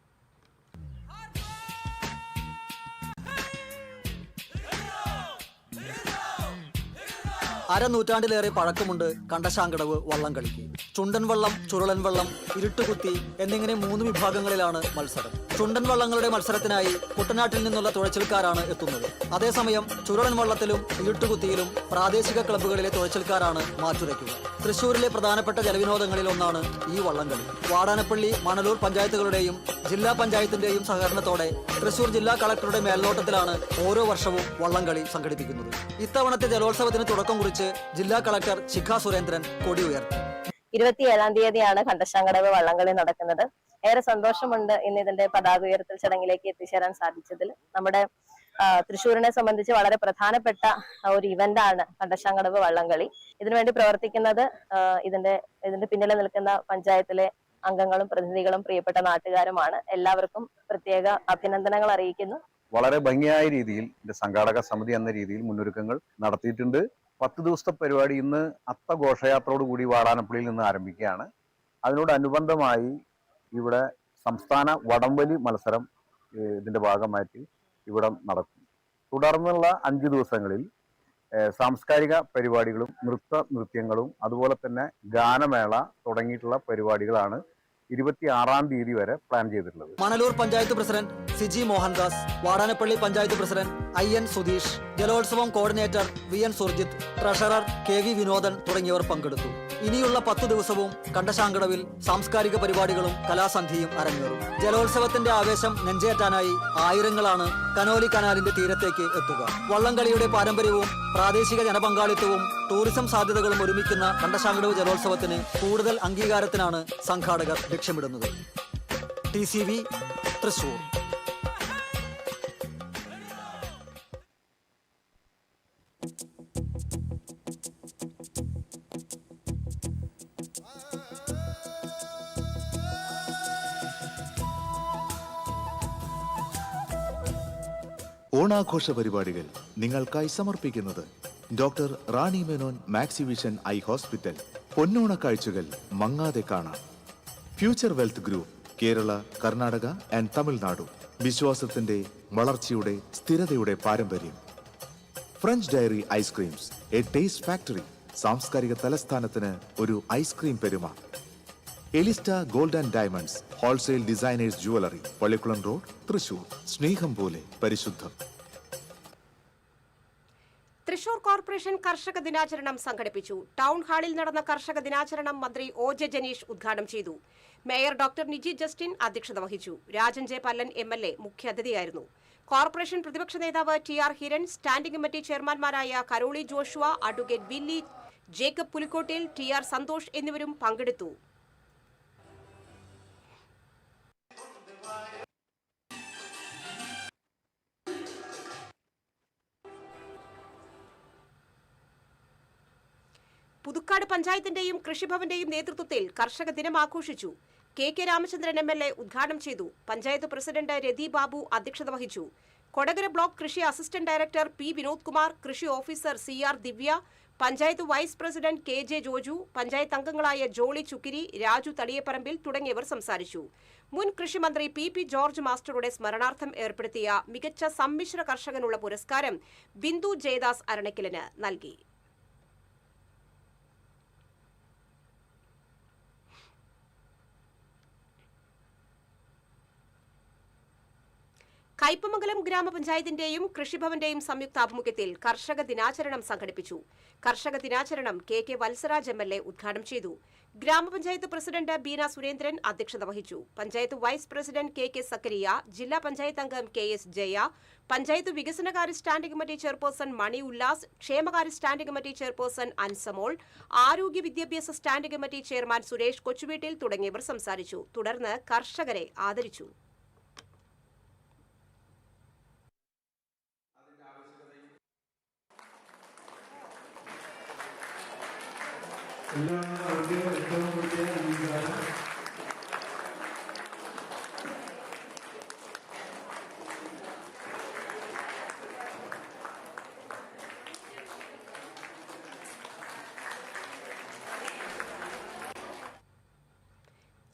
F: അരനൂറ്റാണ്ടിലേറെ പഴക്കമുണ്ട് കണ്ടശാങ്കടവ് വള്ളംകളിക്ക്. ചുണ്ടൻ വള്ളം, ചുരുളൻ വള്ളം, ഇരുട്ടുകുത്തി എന്നിങ്ങനെ 3 വിഭാഗങ്ങളിലാണ് മത്സരം. ചുണ്ടൻ വള്ളങ്ങളുടെ മത്സരത്തിനായി കുട്ടനാട്ടിൽ നിന്നുള്ള തുഴച്ചിൽക്കാരാണ് എത്തുന്നത്. അതേസമയം ചുരുളൻ വള്ളത്തിലും ഇരുട്ടുകുത്തിയിലും പ്രാദേശിക ക്ലബ്ബുകളിലെ തുഴച്ചിൽക്കാരാണ് മാറ്റുരയ്ക്കുക. തൃശൂരിലെ പ്രധാനപ്പെട്ട ജലവിനോദങ്ങളിൽ ഒന്നാണ് ഈ വള്ളംകളി. വാടാനപ്പള്ളി, മണലൂർ പഞ്ചായത്തുകളുടെയും ജില്ലാ പഞ്ചായത്തിന്റെയും സഹകരണത്തോടെ തൃശൂർ ജില്ലാ കളക്ടറുടെ മേൽനോട്ടത്തിലാണ് ഓരോ വർഷവും വള്ളംകളി സംഘടിപ്പിക്കുന്നത്. ഇത്തവണത്തെ ജലോത്സവത്തിന് തുടക്കം കുറിച്ച് ജില്ലാ കളക്ടർ ശിഖ സുരേന്ദ്രൻ കൊടി ഉയർത്തി.
O: 27-ാം തീയതിയാണ് കണ്ടശാങ്കടവ് വള്ളംകളി നടക്കുന്നത്. ഏറെ സന്തോഷമുണ്ട് ഇന്ന് ഇതിന്റെ പതാക ഉയർത്തൽ ചടങ്ങിലേക്ക് എത്തിച്ചേരാൻ സാധിച്ചതിൽ. നമ്മുടെ തൃശ്ശൂരിനെ സംബന്ധിച്ച് വളരെ പ്രധാനപ്പെട്ട ഒരു ഇവന്റാണ് കണ്ടശാങ്കടവ് വള്ളംകളി. ഇതിനുവേണ്ടി പ്രവർത്തിക്കുന്നത് ഇതിന്റെ പിന്നിൽ നിൽക്കുന്ന പഞ്ചായത്തിലെ അംഗങ്ങളും പ്രതിനിധികളും പ്രിയപ്പെട്ട നാട്ടുകാരുമാണ്. എല്ലാവർക്കും പ്രത്യേക അഭിനന്ദനങ്ങൾ അറിയിക്കുന്നു.
P: വളരെ ഭംഗിയായ രീതിയിൽ സംഘാടക സമിതി എന്ന രീതിയിൽ മുന്നൊരുക്കങ്ങൾ നടത്തിയിട്ടുണ്ട്. 10 ദിവസത്തെ പരിപാടി ഇന്ന് അത്തഘോഷയാത്രയോട് കൂടി വാടാനപ്പള്ളിയിൽ നിന്ന് ആരംഭിക്കുകയാണ്. അതിനോടനുബന്ധമായി ഇവിടെ സംസ്ഥാന വടംവലി മത്സരം ഇതിന്റെ ഭാഗമായിട്ട് ഇവിടെ നടക്കും. തുടർന്നുള്ള 5 ദിവസങ്ങളിൽ സാംസ്കാരിക പരിപാടികളും നൃത്യങ്ങളും അതുപോലെ തന്നെ ഗാനമേള തുടങ്ങിയിട്ടുള്ള പരിപാടികളാണ് 26-ാം തീയതി വരെ പ്ലാൻ ചെയ്തിട്ടുള്ളത്.
F: Manalur panchayat president Siji Mohandas, Vadanappally panchayat president IN Sudheesh, ജലോത്സവം coordinator VN Surjith, treasurer KV Vinodan തുടങ്ങിയവർ പങ്കെടുത്തു. ഇനിയുള്ള 10 ദിവസവും കണ്ടശാങ്കടവിൽ സാംസ്കാരിക പരിപാടികളും കലാസന്ധിയും അരങ്ങേറും. ജലോത്സവത്തിന്റെ ആവേശം നെഞ്ചേറ്റാനായി ആയിരങ്ങളാണ് കനോലി കനാലിന്റെ തീരത്തേക്ക് എത്തുക. വള്ളംകളിയുടെ പാരമ്പര്യവും പ്രാദേശിക ജനപങ്കാളിത്തവും ടൂറിസം സാധ്യതകളും ഒരുമിക്കുന്ന കണ്ടശാങ്കടവ് ജലോത്സവത്തിന് കൂടുതൽ അംഗീകാരത്തിനാണ് സംഘാടകർ ലക്ഷ്യമിടുന്നത്. TCV തൃശൂർ.
A: ഓണാഘോഷ പരിപാടികൾ നിങ്ങൾക്കായി സമർപ്പിക്കുന്നത് doctor Rani Menon Maxivision eye hospital. പൊന്നോണ കാഴ്ചകൾ മങ്ങാതെ കാണാം. Future Wealth group, Kerala, Karnataka and Tamil Nadu. വിശ്വാസത്തിന്റെ, വളർച്ചയുടെ, സ്ഥിരതയുടെ പാരമ്പര്യം. French dairy ice creams, a taste factory. സാംസ്കാരിക തലസ്ഥാനത്തിന് ഒരു ഐസ്ക്രീം പെരുമ. Elista gold and diamonds, wholesale designers jewellery, Pallikulam road, Thrissur. സ്നേഹം പോലെ പരിശുദ്ധം.
B: തൃശൂർ കോർപ്പറേഷൻ കർഷക ദിനാചരണം സംഘടിപ്പിച്ചു. ടൗൺ ഹാളിൽ നടന്ന കർഷക ദിനാചരണം മന്ത്രി OJ ജനീഷ് ഉദ്ഘാടനം ചെയ്തു. മേയർ ഡോക്ടർ നിജി ജസ്റ്റിൻ അധ്യക്ഷത വഹിച്ചു. രാജൻ ജെ പല്ലൻ MLA മുഖ്യാതിഥിയായിരുന്നു. കോർപ്പറേഷൻ പ്രതിപക്ഷ നേതാവ് TR ഹിരൺ, സ്റ്റാൻഡിംഗ് കമ്മിറ്റി ചെയർമാൻമാരായ Karoli Joshua, advocate Willy Jacob Pulikkottil, TR Santhosh എന്നിവരും പങ്കെടുത്തു. പുതുക്കാട് പഞ്ചായത്തിന്റെയും കൃഷിഭവന്റെയും നേതൃത്വത്തിൽ കർഷക ദിനം ആഘോഷിച്ചു. KK രാമചന്ദ്രൻ MLA ഉദ്ഘാടനം ചെയ്തു. പഞ്ചായത്ത് പ്രസിഡന്റ് രതി ബാബു അധ്യക്ഷത വഹിച്ചു. കൊടകര ബ്ലോക്ക് കൃഷി assistant director P Vinod Kumar, കൃഷി officer CR Divya, panchayat vice president KJ Joju, panchayat അംഗങ്ങളായ ജോളി ചുക്കിരി, രാജു തളിയപ്പറമ്പിൽ തുടങ്ങിയവർ സംസാരിച്ചു. മുൻ കൃഷിമന്ത്രി PP ജോർജ് മാസ്റ്ററുടെ സ്മരണാർത്ഥം ഏർപ്പെടുത്തിയ മികച്ച സമ്മിശ്ര കർഷകനുള്ള പുരസ്കാരം ബിന്ദു ജയദാസ് അരണക്കിലിന് നൽകി. കയ്പമംഗലം ഗ്രാമപഞ്ചായത്തിന്റെയും കൃഷിഭവന്റെയും സംയുക്താഭിമുഖ്യത്തിൽ കർഷക ദിനാചരണം സംഘടിപ്പിച്ചു. കർഷക ദിനാചരണം കെ വത്സരാജ് MLA ഉദ്ഘാടനം ചെയ്തു. ഗ്രാമപഞ്ചായത്ത് പ്രസിഡന്റ് ബീന സുരേന്ദ്രൻ അധ്യക്ഷത വഹിച്ചു. Panchayat vice president K Zakariya, ജില്ലാ പഞ്ചായത്ത് അംഗം KS ജയ, പഞ്ചായത്ത് വികസനകാര്യ standing committee chairperson Mani Ullas, ക്ഷേമകാര്യ സ്റ്റാൻഡിംഗ് കമ്മിറ്റി ചെയർപേഴ്സൺ അൻസമോൾ, ആരോഗ്യ വിദ്യാഭ്യാസ standing committee chairman Suresh Kochuveettil തുടങ്ങിയവർ സംസാരിച്ചു. തുടർന്ന് കർഷകരെ ആദരിച്ചു.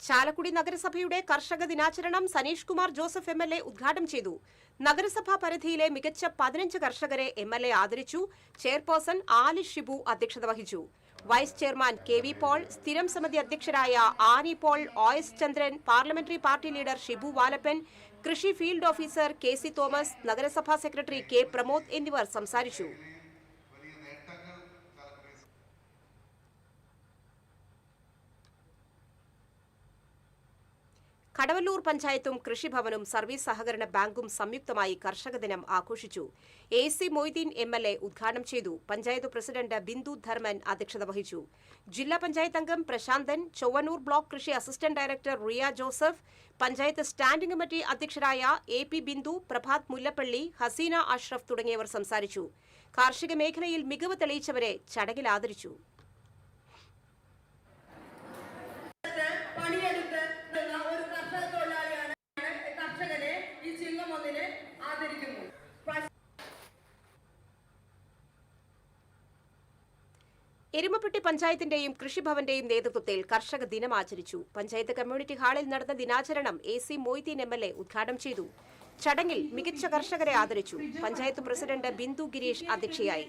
B: ചാലക്കുടി നഗരസഭയുടെ കർഷക ദിനാചരണം സനീഷ് കുമാർ ജോസഫ് MLA ഉദ്ഘാടനം ചെയ്തു. നഗരസഭാ പരിധിയിലെ മികച്ച 15 കർഷകരെ MLA ആദരിച്ചു. ചെയർപേഴ്സൺ ആലിഷ് ഷിബു അധ്യക്ഷത വഹിച്ചു. വൈസ് ചെയർമാൻ KV പോൾ, സ്ഥിരം സമിതി അധ്യക്ഷരായ Annie Paul, OS Chandran, parliamentary party leader Shibu Valappan, കൃഷി ഫീൽഡ് ഓഫീസർ KC തോമസ്, നഗരസഭാ സെക്രട്ടറി K പ്രമോദ് എന്നിവർ സംസാരിച്ചു. കടവല്ലൂർ പഞ്ചായത്തും കൃഷിഭവനും സർവീസ് സഹകരണ ബാങ്കും സംയുക്തമായി കർഷക ദിനം ആഘോഷിച്ചു. AC മൊയ്തീൻ MLA ഉദ്ഘാടനം ചെയ്തു. പഞ്ചായത്ത് പ്രസിഡന്റ് ബിന്ദു ധർമ്മൻ അധ്യക്ഷത വഹിച്ചു. ജില്ലാ പഞ്ചായത്ത് അംഗം പ്രശാന്തൻ, ചൊവ്വന്നൂർ ബ്ലോക്ക് കൃഷി assistant director Riya Joseph, panchayat standing committee അധ്യക്ഷരായ AP ബിന്ദു, പ്രഭാത് മുല്ലപ്പള്ളി, ഹസീന അഷ്റഫ് തുടങ്ങിയവർ സംസാരിച്ചു. കാർഷിക മേഖലയിൽ മികവ് തെളിയിച്ചവരെ ചടങ്ങിൽ ആദരിച്ചു. എരുമപ്പെട്ടി പഞ്ചായത്തിന്റെയും കൃഷിഭവന്റെയും നേതൃത്വത്തിൽ കർഷക ദിനം ആചരിച്ചു. പഞ്ചായത്ത് കമ്മ്യൂണിറ്റി ഹാളിൽ നടന്ന ദിനാചരണം AC മൊയ്തീൻ MLA ഉദ്ഘാടനം ചെയ്തു. ചടങ്ങിൽ മികച്ച കർഷകരെ ആദരിച്ചു. പഞ്ചായത്ത് പ്രസിഡന്റ് ബിന്ദു ഗിരീഷ് അധ്യക്ഷയായി.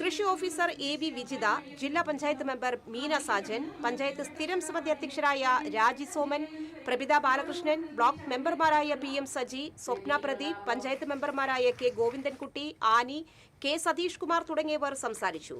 B: കൃഷി ഓഫീസർ AV വിജിത, ജില്ലാ പഞ്ചായത്ത് മെമ്പർ മീന സാജൻ, പഞ്ചായത്ത് സ്ഥിരം സമിതി അധ്യക്ഷരായ രാജി സോമൻ, പ്രഭിത ബാലകൃഷ്ണൻ, ബ്ലോക്ക് മെമ്പർമാരായ PM സജി, സ്വപ്ന പ്രദീപ്, പഞ്ചായത്ത് മെമ്പർമാരായ K Govindankutty, Annie, K Satheesh Kumar തുടങ്ങിയവർ സംസാരിച്ചു.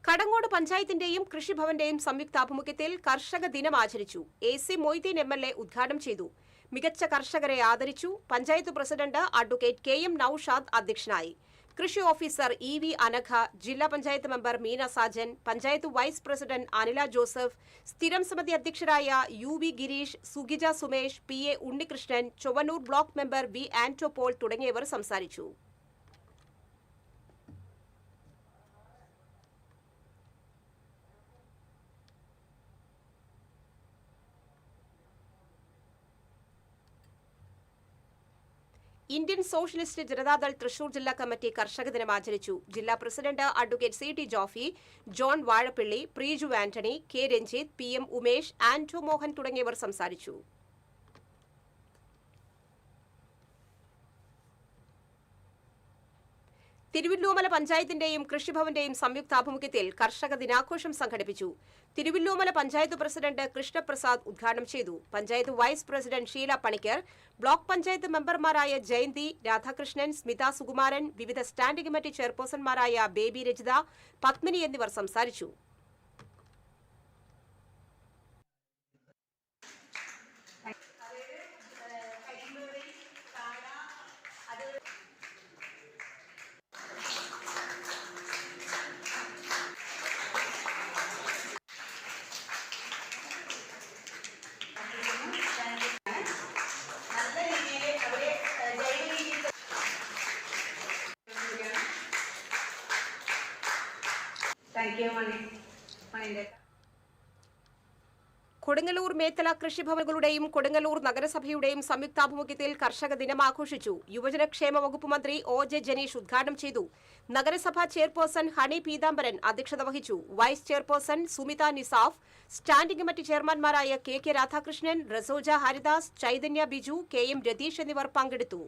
B: കടങ്ങോട് പഞ്ചായത്തിന്റെയും കൃഷിഭവന്റെയും സംയുക്താഭിമുഖ്യത്തിൽ കർഷക ദിനം ആചരിച്ചു. AC മൊയ്തീൻ MLA ഉദ്ഘാടനം ചെയ്തു. മികച്ച കർഷകരെ ആദരിച്ചു. Panchayat president advocate KM Noushad അധ്യക്ഷനായി. കൃഷി ഓഫീസർ EV അനഘ, ജില്ലാ panchayat member Meena Sajan, panchayat vice president Anila Joseph, സ്ഥിരം സമിതി അധ്യക്ഷരായ UV ഗിരീഷ്, സുഗിജ Sumesh, PA Unnikrishnan, Chowwannur block member V Anto Paul തുടങ്ങിയവർ സംസാരിച്ചു. ഇന്ത്യൻ സോഷ്യലിസ്റ്റ് ജനതാദൾ തൃശൂർ ജില്ലാ കമ്മിറ്റി കർഷക ദിനം ആചരിച്ചു. ജില്ലാ president advocate CT Jofi, John Vazhappilly, Preeju Antony, K Ranjith, PM Umesh, Anto Mohan തുടങ്ങിയവർ സംസാരിച്ചു. തിരുവല്ലോമല പഞ്ചായത്തിന്റെയും കൃഷിഭവന്റെയും സംയുക്താഭിമുഖ്യത്തിൽ കർഷക ദിനാഘോഷം സംഘടിപ്പിച്ചു. തിരുവല്ലോമല പഞ്ചായത്ത് പ്രസിഡന്റ് കൃഷ്ണപ്രസാദ് ഉദ്ഘാടനം ചെയ്തു. Panchayat vice president Sheela Panicker, block panchayat മെമ്പർമാരായ ജയന്തി, രാധാകൃഷ്ണൻ, സ്മിത സുകുമാരൻ, വിവിധ സ്റ്റാൻഡിംഗ് കമ്മിറ്റി ചെയർപേഴ്സൺമാരായ ബേബി രജിത, പത്മിനി എന്നിവർ സംസാരിച്ചു. കൊടുങ്ങല്ലൂർ മേത്തല കൃഷിഭവനുകളുടെയും കൊടുങ്ങല്ലൂർ നഗരസഭയുടെയും സംയുക്താഭിമുഖ്യത്തിൽ കർഷക ദിനം ആഘോഷിച്ചു. യുവജനക്ഷേമ വകുപ്പ് മന്ത്രി OJ ജനീഷ് ഉദ്ഘാടനം ചെയ്തു. നഗരസഭാ ചെയർപേഴ്സൺ ഹണി പീതാംബരൻ അധ്യക്ഷത വഹിച്ചു. Vice chairperson Sumitha Nisaf, standing committee ചെയർമാൻമാരായ KK രാധാകൃഷ്ണൻ, റസോജ ഹരിദാസ്, ചൈതന്യ ബിജു, KM രതീഷ് എന്നിവർ പങ്കെടുത്തു.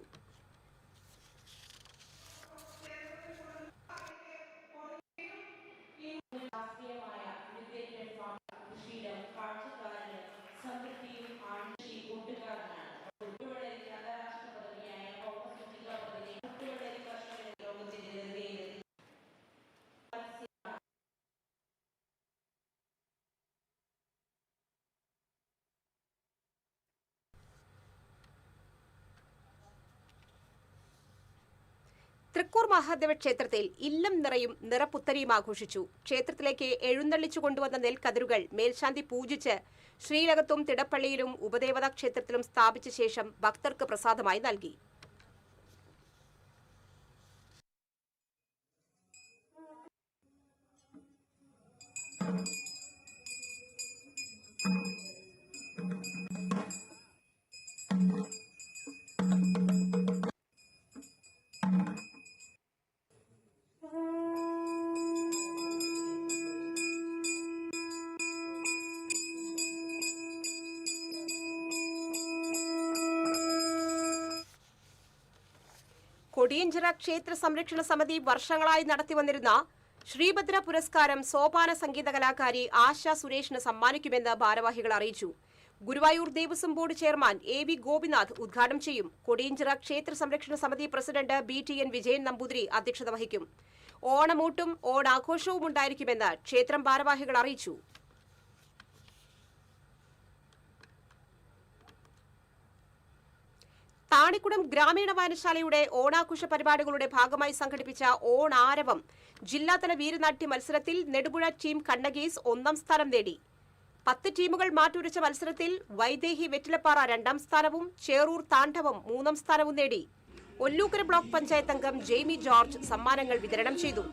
B: തൃക്കൂർ മഹാദേവ ക്ഷേത്രത്തിൽ ഇല്ലം നിറയും നിറപ്പുത്തരിയും ആഘോഷിച്ചു. ക്ഷേത്രത്തിലേക്ക് എഴുന്നള്ളിച്ചു കൊണ്ടുവന്ന നെൽക്കതിരുകൾ മേൽശാന്തി പൂജിച്ച് ശ്രീലകത്തും തിടപ്പള്ളിയിലും ഉപദേവതാ ക്ഷേത്രത്തിലും സ്ഥാപിച്ച ശേഷം ഭക്തർക്ക് പ്രസാദമായി നൽകി. കൊടിയഞ്ചിറ ക്ഷേത്ര സംരക്ഷണ സമിതി വർഷങ്ങളായി നടത്തിവന്നിരുന്ന ശ്രീഭദ്ര പുരസ്കാരം സോപാന സംഗീത കലാകാരി ആശ സുരേഷിന് സമ്മാനിക്കുമെന്ന് ഭാരവാഹികൾ അറിയിച്ചു. Guruvayur Devaswom board chairman AV Gopinath ഉദ്ഘാടനം ചെയ്യും. കൊടിയഞ്ചിറ ക്ഷേത്ര സംരക്ഷണ സമിതി പ്രസിഡന്റ് BTN വിജയൻ നമ്പൂതിരി അധ്യക്ഷത വഹിക്കും. ഓണമൂട്ടും ഓണാഘോഷവും ഉണ്ടായിരിക്കുമെന്ന് ക്ഷേത്രം ഭാരവാഹികൾ അറിയിച്ചു. താണിക്കുടം ഗ്രാമീണ വായനശാലയുടെ ഓണാഘോഷ പരിപാടികളുടെ ഭാഗമായി സംഘടിപ്പിച്ച ഓണാരവം ജില്ലാതല വീരനാട്യ മത്സരത്തിൽ നെടുപുഴ ടീം കണ്ണഗീസ് 1ാം സ്ഥാനം നേടി. 10 ടീമുകൾ മാറ്റുരച്ച മത്സരത്തിൽ വൈദേഹി വെറ്റിലപ്പാറ 2ാം സ്ഥാനവും ചേറൂർ താണ്ഡവം 3ാം സ്ഥാനവും നേടി. ഒല്ലൂക്കര ബ്ലോക്ക് പഞ്ചായത്ത് അംഗം ജെയ്മി ജോർജ് സമ്മാനങ്ങൾ വിതരണം ചെയ്തു.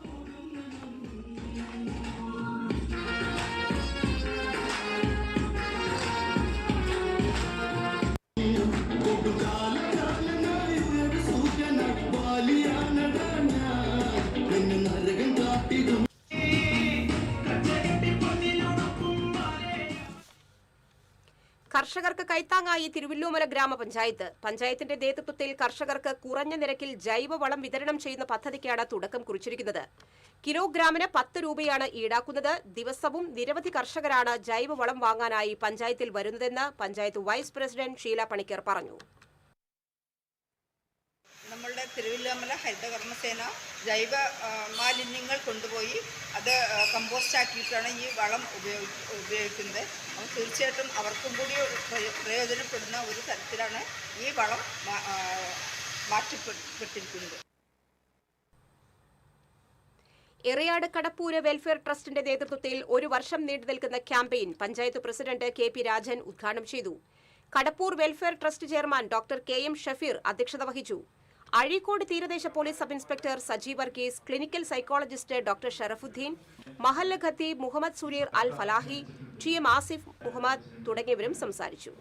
B: കർഷകർക്ക് കൈത്താങ്ങായി തിരുവല്ലോമല ഗ്രാമപഞ്ചായത്ത്. പഞ്ചായത്തിന്റെ നേതൃത്വത്തിൽ കർഷകർക്ക് കുറഞ്ഞ നിരക്കിൽ ജൈവവളം വിതരണം ചെയ്യുന്ന പദ്ധതിക്കാണ് തുടക്കം കുറിച്ചിരിക്കുന്നത്. കിലോഗ്രാമിന് 10 രൂപയാണ് ഈടാക്കുന്നത്. ദിവസവും നിരവധി കർഷകരാണ് ജൈവവളം വാങ്ങാനായി പഞ്ചായത്തിൽ വരുന്നതെന്ന് പഞ്ചായത്ത് വൈസ് പ്രസിഡന്റ് ഷീല പണിക്കർ പറഞ്ഞു.
Q: നമ്മളുടെ തിരുവല്ലോമല ഹരിതകർമ്മസേന ജൈവ മാലിന്യങ്ങൾ കൊണ്ടുപോയി അത് കമ്പോസ്റ്റ് ആക്കിയിട്ടാണ് ഈ വളം ഉപയോഗിക്കുന്നത്. അപ്പോൾ തീർച്ചയായിട്ടും അവർക്കും കൂടി പ്രയോജനപ്പെടുന്ന ഒരു തരത്തിലാണ് ഈ വളം മാറ്റപ്പെട്ടിരിക്കുന്നത്.
B: എറയാട് കടപ്പൂര് വെൽഫെയർ ട്രസ്റ്റിന്റെ നേതൃത്വത്തിൽ 1 വർഷം നീണ്ടു നിൽക്കുന്ന campaign panchayat president KP Rajan ഉദ്ഘാടനം ചെയ്തു. Kadappur welfare trust chairman doctor KM Shafeer അധ്യക്ഷത വഹിച്ചു. അഴീക്കോട് തീരദേശ police sub inspector Sajeev Varghese, clinical psychologist doctor Sharafuddin, മഹല്ല ഖത്തീബ് മുഹമ്മദ് സുരീർ അൽ ഫലാഹി, TM ആസിഫ് മുഹമ്മദ് തുടങ്ങിയവരും സംസാരിച്ചു.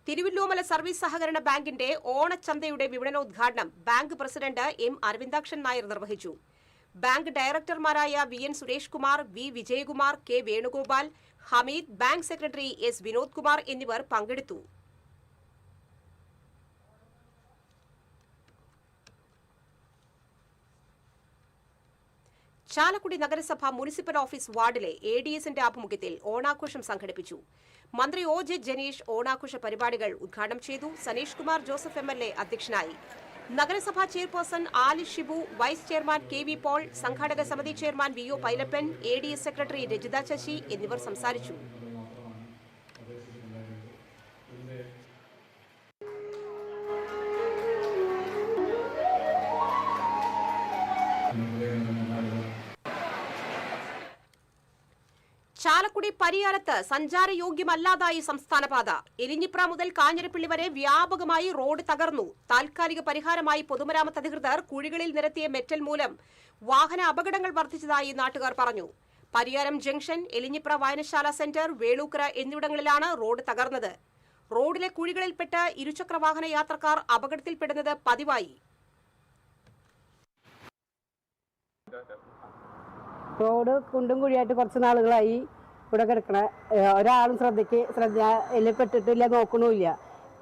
B: തിരുവല്ലോമല സർവീസ് സഹകരണ ബാങ്കിന്റെ ഓണച്ചന്തയുടെ വിപണനോദ്ഘാടനം bank president M Aravindakshan Nair നിർവഹിച്ചു. ബാങ്ക് ഡയറക്ടർമാരായ VN Suresh Kumar, V Vijayakumar, K Venugopal, Hameed, bank secretary S Vinod Kumar എന്നിവർ പങ്കെടുത്തു. ചാലക്കുടി നഗരസഭ മുനിസിപ്പൽ ഓഫീസ് വാർഡിലെ ADSന്റെ ആഭിമുഖ്യത്തിൽ ഓണാഘോഷം സംഘടിപ്പിച്ചു. മന്ത്രി OJ ജനീഷ് ഓണാഘോഷ പരിപാടികൾ ഉദ്ഘാടനം ചെയ്തു. സനീഷ് കുമാർ ജോസഫ് MLA അധ്യക്ഷനായി. നഗരസഭാ chairperson Aali Shibu, vice chairman KV Paul, സംഘാടക സമിതി chairman VO Pailappan, ADS secretary Rajitha Sasi എന്നിവർ സംസാരിച്ചു. ചാലക്കുടി പരിയാരത്ത് സഞ്ചാരയോഗ്യമല്ലാതായി സംസ്ഥാനപാത. എലിഞ്ഞിപ്ര മുതൽ കാഞ്ഞിരപ്പള്ളി വരെ വ്യാപകമായി റോഡ് തകർന്നു. താൽക്കാലിക പരിഹാരമായി പൊതുമരാമത്ത് അധികൃതർ കുഴികളിൽ നിരത്തിയ മെറ്റൽ മൂലം വാഹന അപകടങ്ങൾ വർദ്ധിച്ചതായി നാട്ടുകാർ പറഞ്ഞു. പരിയാരം ജംഗ്ഷൻ, എലിഞ്ഞിപ്ര വായനശാല സെന്റർ, വേളൂക്കര എന്നിവിടങ്ങളിലാണ് റോഡ് തകർന്നത്. റോഡിലെ കുഴികളിൽപ്പെട്ട് ഇരുചക്രവാഹന യാത്രക്കാർ അപകടത്തിൽപ്പെടുന്നത് പതിവായി.
R: റോഡ് കുണ്ടും കുഴിയായിട്ട് കുറച്ച് നാളുകളായി. ഇവിടെ കിടക്കണ ഒരാളും ശ്രദ്ധയിൽ പെട്ടിട്ടില്ല, നോക്കണമില്ല.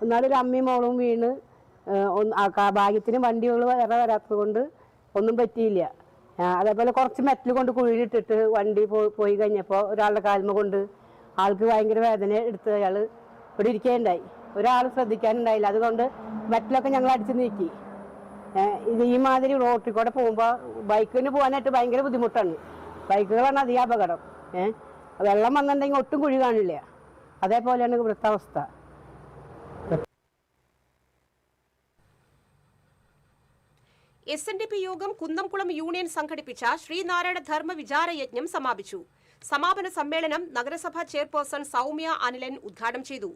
R: എന്നാലും ഒരു അമ്മയും മോളും വീണ് ഭാഗ്യത്തിന് വണ്ടികൾ വേറെ വരാത്തത് കൊണ്ട് ഒന്നും പറ്റിയില്ല. അതേപോലെ കുറച്ച് മെറ്റൽ കൊണ്ട് കുഴിയിലിട്ടിട്ട് വണ്ടി പോയി കഴിഞ്ഞപ്പോൾ ഒരാളുടെ കാൽമ കൊണ്ട് ആൾക്ക് ഭയങ്കര വേദന എടുത്ത് അയാൾ ഇവിടെ ഇരിക്കുകയുണ്ടായി. ഒരാളും ശ്രദ്ധിക്കാനുണ്ടായില്ല. അതുകൊണ്ട് മെറ്റലൊക്കെ ഞങ്ങൾ അടിച്ചു നീക്കി. ഇത് ഈ മാതിരി റോട്ടിൽ കൂടെ പോകുമ്പോൾ ബൈക്കിന് പോകാനായിട്ട് ഭയങ്കര ബുദ്ധിമുട്ടാണ്. ബൈക്കുകളാണ് അധികം അപകടം. വെള്ളം വന്നിട്ടുണ്ടെങ്കിൽ ഒട്ടും കുഴി കാണില്ല. അതേപോലെയാണ് ഇവിടുത്തെ അവസ്ഥ.
B: SNDP യോഗം കുന്നംകുളം യൂണിയൻ സംഘടിപ്പിച്ച ശ്രീനാരായണ ധർമ്മ വിചാരയജ്ഞം സമാപിച്ചു. സമാപന സമ്മേളനം നഗരസഭാ ചെയർപേഴ്സൺ സൗമ്യ അനിലൻ ഉദ്ഘാടനം ചെയ്തു.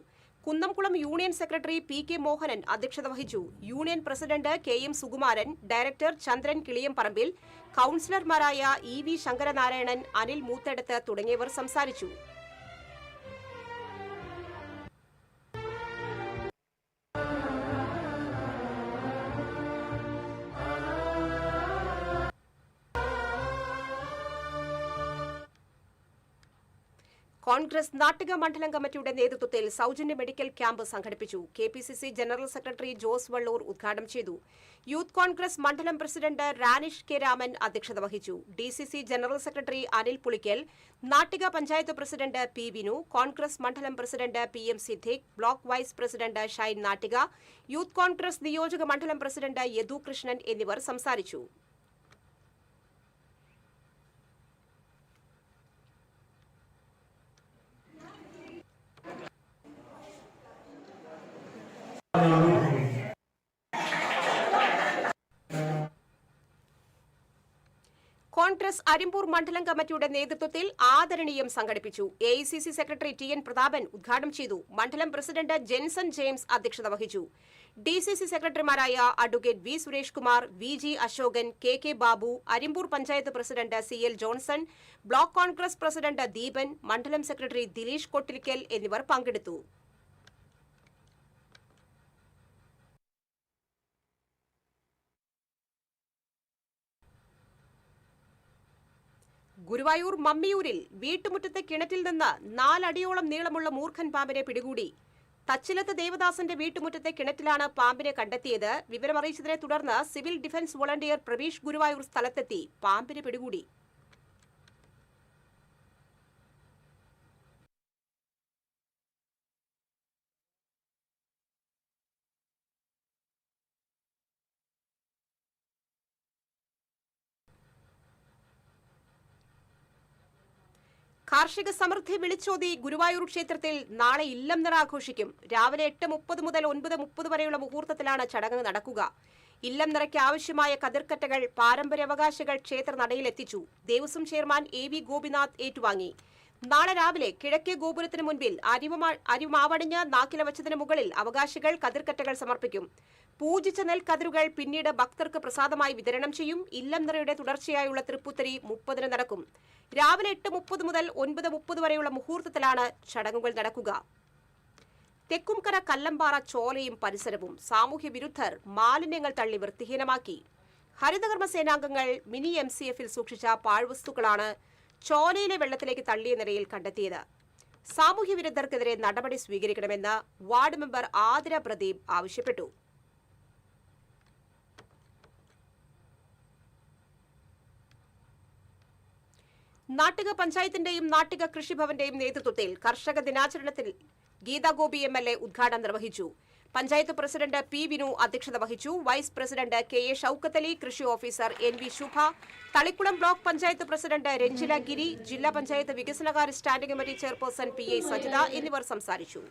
B: Kunnamkulam union secretary PK Mohanan അധ്യക്ഷത വഹിച്ചു. Union president KM Sukumaran, director Chandran Kiliyamparambil, കൌൺസിലർമാരായ EV ശങ്കരനാരായണൻ, അനിൽ മൂത്തേടത്ത് തുടങ്ങിയവർ സംസാരിച്ചു. കോൺഗ്രസ് നാട്ടിക മണ്ഡലം കമ്മിറ്റിയുടെ നേതൃത്വത്തിൽ സൗജന്യ മെഡിക്കൽ ക്യാമ്പ് സംഘടിപ്പിച്ചു. KPCC general secretary Jose Vallur ഉദ്ഘാടനം ചെയ്തു. യൂത്ത് കോൺഗ്രസ് മണ്ഡലം പ്രസിഡന്റ് റാനിഷ് K രാമൻ അധ്യക്ഷത വഹിച്ചു. DCC general secretary Anil Pulikkal, Nattika panchayat president P Vinu, Congress മണ്ഡലം president PM Siddique, block vice president Shine Nattika, youth Congress നിയോജക മണ്ഡലം പ്രസിഡന്റ് യദു കൃഷ്ണൻ എന്നിവർ സംസാരിച്ചു. കോൺഗ്രസ് അരിമ്പൂർ മണ്ഡലം കമ്മിറ്റിയുടെ നേതൃത്വത്തിൽ ആദരണീയം സംഘടിപ്പിച്ചു. AICC സെക്രട്ടറി TN പ്രതാപൻ ഉദ്ഘാടനം ചെയ്തു. മണ്ഡലം പ്രസിഡന്റ് ജെൻസൺ ജെയിംസ് അധ്യക്ഷത വഹിച്ചു. DCC സെക്രട്ടറിമാരായ advocate V Suresh Kumar, VG Ashokan, KK Babu, Arimpur panchayat president CL Johnson, block Congress president Deepan, മണ്ഡലം സെക്രട്ടറി ദിലീഷ് കൊട്ടിലിക്കൽ എന്നിവർ പങ്കെടുത്തു. ഗുരുവായൂർ മമ്മിയൂരിൽ വീട്ടുമുറ്റത്തെ കിണറ്റിൽ നിന്ന് 4 അടിയോളം നീളമുള്ള മൂർഖൻ പാമ്പിനെ പിടികൂടി. തച്ചിലത്ത് ദേവദാസന്റെ വീട്ടുമുറ്റത്തെ കിണറ്റിലാണ് പാമ്പിനെ കണ്ടെത്തിയത്. വിവരമറിയിച്ചതിനെ തുടർന്ന് civil defence volunteer Praveesh Guruvayur സ്ഥലത്തെത്തി പാമ്പിനെ പിടികൂടി. കാർഷിക സമൃദ്ധി വിളിച്ചോതി ഗുരുവായൂർ ക്ഷേത്രത്തിൽ നാളെ ഇല്ലം നിറ ആഘോഷിക്കും. രാവിലെ 8:30 മുതൽ 9:30 വരെയുള്ള മുഹൂർത്തത്തിലാണ് ചടങ്ങ് നടക്കുക. ഇല്ലം നിറയ്ക്ക് ആവശ്യമായ കതിർക്കറ്റകൾ പാരമ്പര്യാവകാശികൾ ക്ഷേത്ര നടയിലെത്തിച്ചു. ദേവസ്വം ചെയർമാൻ AV ഗോപിനാഥ് ഏറ്റുവാങ്ങി. നാളെ രാവിലെ കിഴക്കേ ഗോപുരത്തിന് മുൻപിൽ അരിമാവണിഞ്ഞ് നാക്കില വച്ചതിന് മുകളിൽ അവകാശികൾ കതിർക്കറ്റകൾ സമർപ്പിക്കും. പൂജിച്ച നെൽക്കതിരുകൾ പിന്നീട് ഭക്തർക്ക് പ്രസാദമായി വിതരണം ചെയ്യും. ഇല്ലം നിറയുടെ തുടർച്ചയായുള്ള തൃപ്പുത്തരി 30-ന് നടക്കും. രാവിലെ 8:30 മുതൽ 9:30 വരെയുള്ള മുഹൂർത്തത്തിലാണ് ചടങ്ങുകൾ നടക്കുക. തെക്കുംകര കല്ലമ്പാറ ചോലയും പരിസരവും സാമൂഹ്യ വിരുദ്ധർ മാലിന്യങ്ങൾ തള്ളി വൃത്തിഹീനമാക്കി. ഹരിതകർമ്മ സേനാംഗങ്ങൾ മിനി MCFൽ സൂക്ഷിച്ച പാഴ്വസ്തുക്കളാണ് ചോലയിലെ വെള്ളത്തിലേക്ക് തള്ളിയ നിലയിൽ കണ്ടെത്തിയത്. സാമൂഹ്യ വിരുദ്ധർക്കെതിരെ നടപടി സ്വീകരിക്കണമെന്ന് വാർഡ് മെമ്പർ ആതിര പ്രദീപ് ആവശ്യപ്പെട്ടു. നാട്ടിക പഞ്ചായത്തിന്റെയും നാട്ടിക കൃഷിഭവന്റെയും നേതൃത്വത്തിൽ കർഷക ദിനാചരണത്തിൽ ഗീതാഗോപി MLA ഉദ്ഘാടനം നിർവഹിച്ചു. പഞ്ചായത്ത് പ്രസിഡന്റ് P വിനു അധ്യക്ഷത വഹിച്ചു. Vice president KA Shoukath Ali, കൃഷി officer NV Shubha, Thalikulam block panchayat president Ranjila Giri, ജില്ലാ പഞ്ചായത്ത് വികസനകാര്യ standing committee chairperson PI Sajitha എന്നിവർ സംസാരിച്ചു.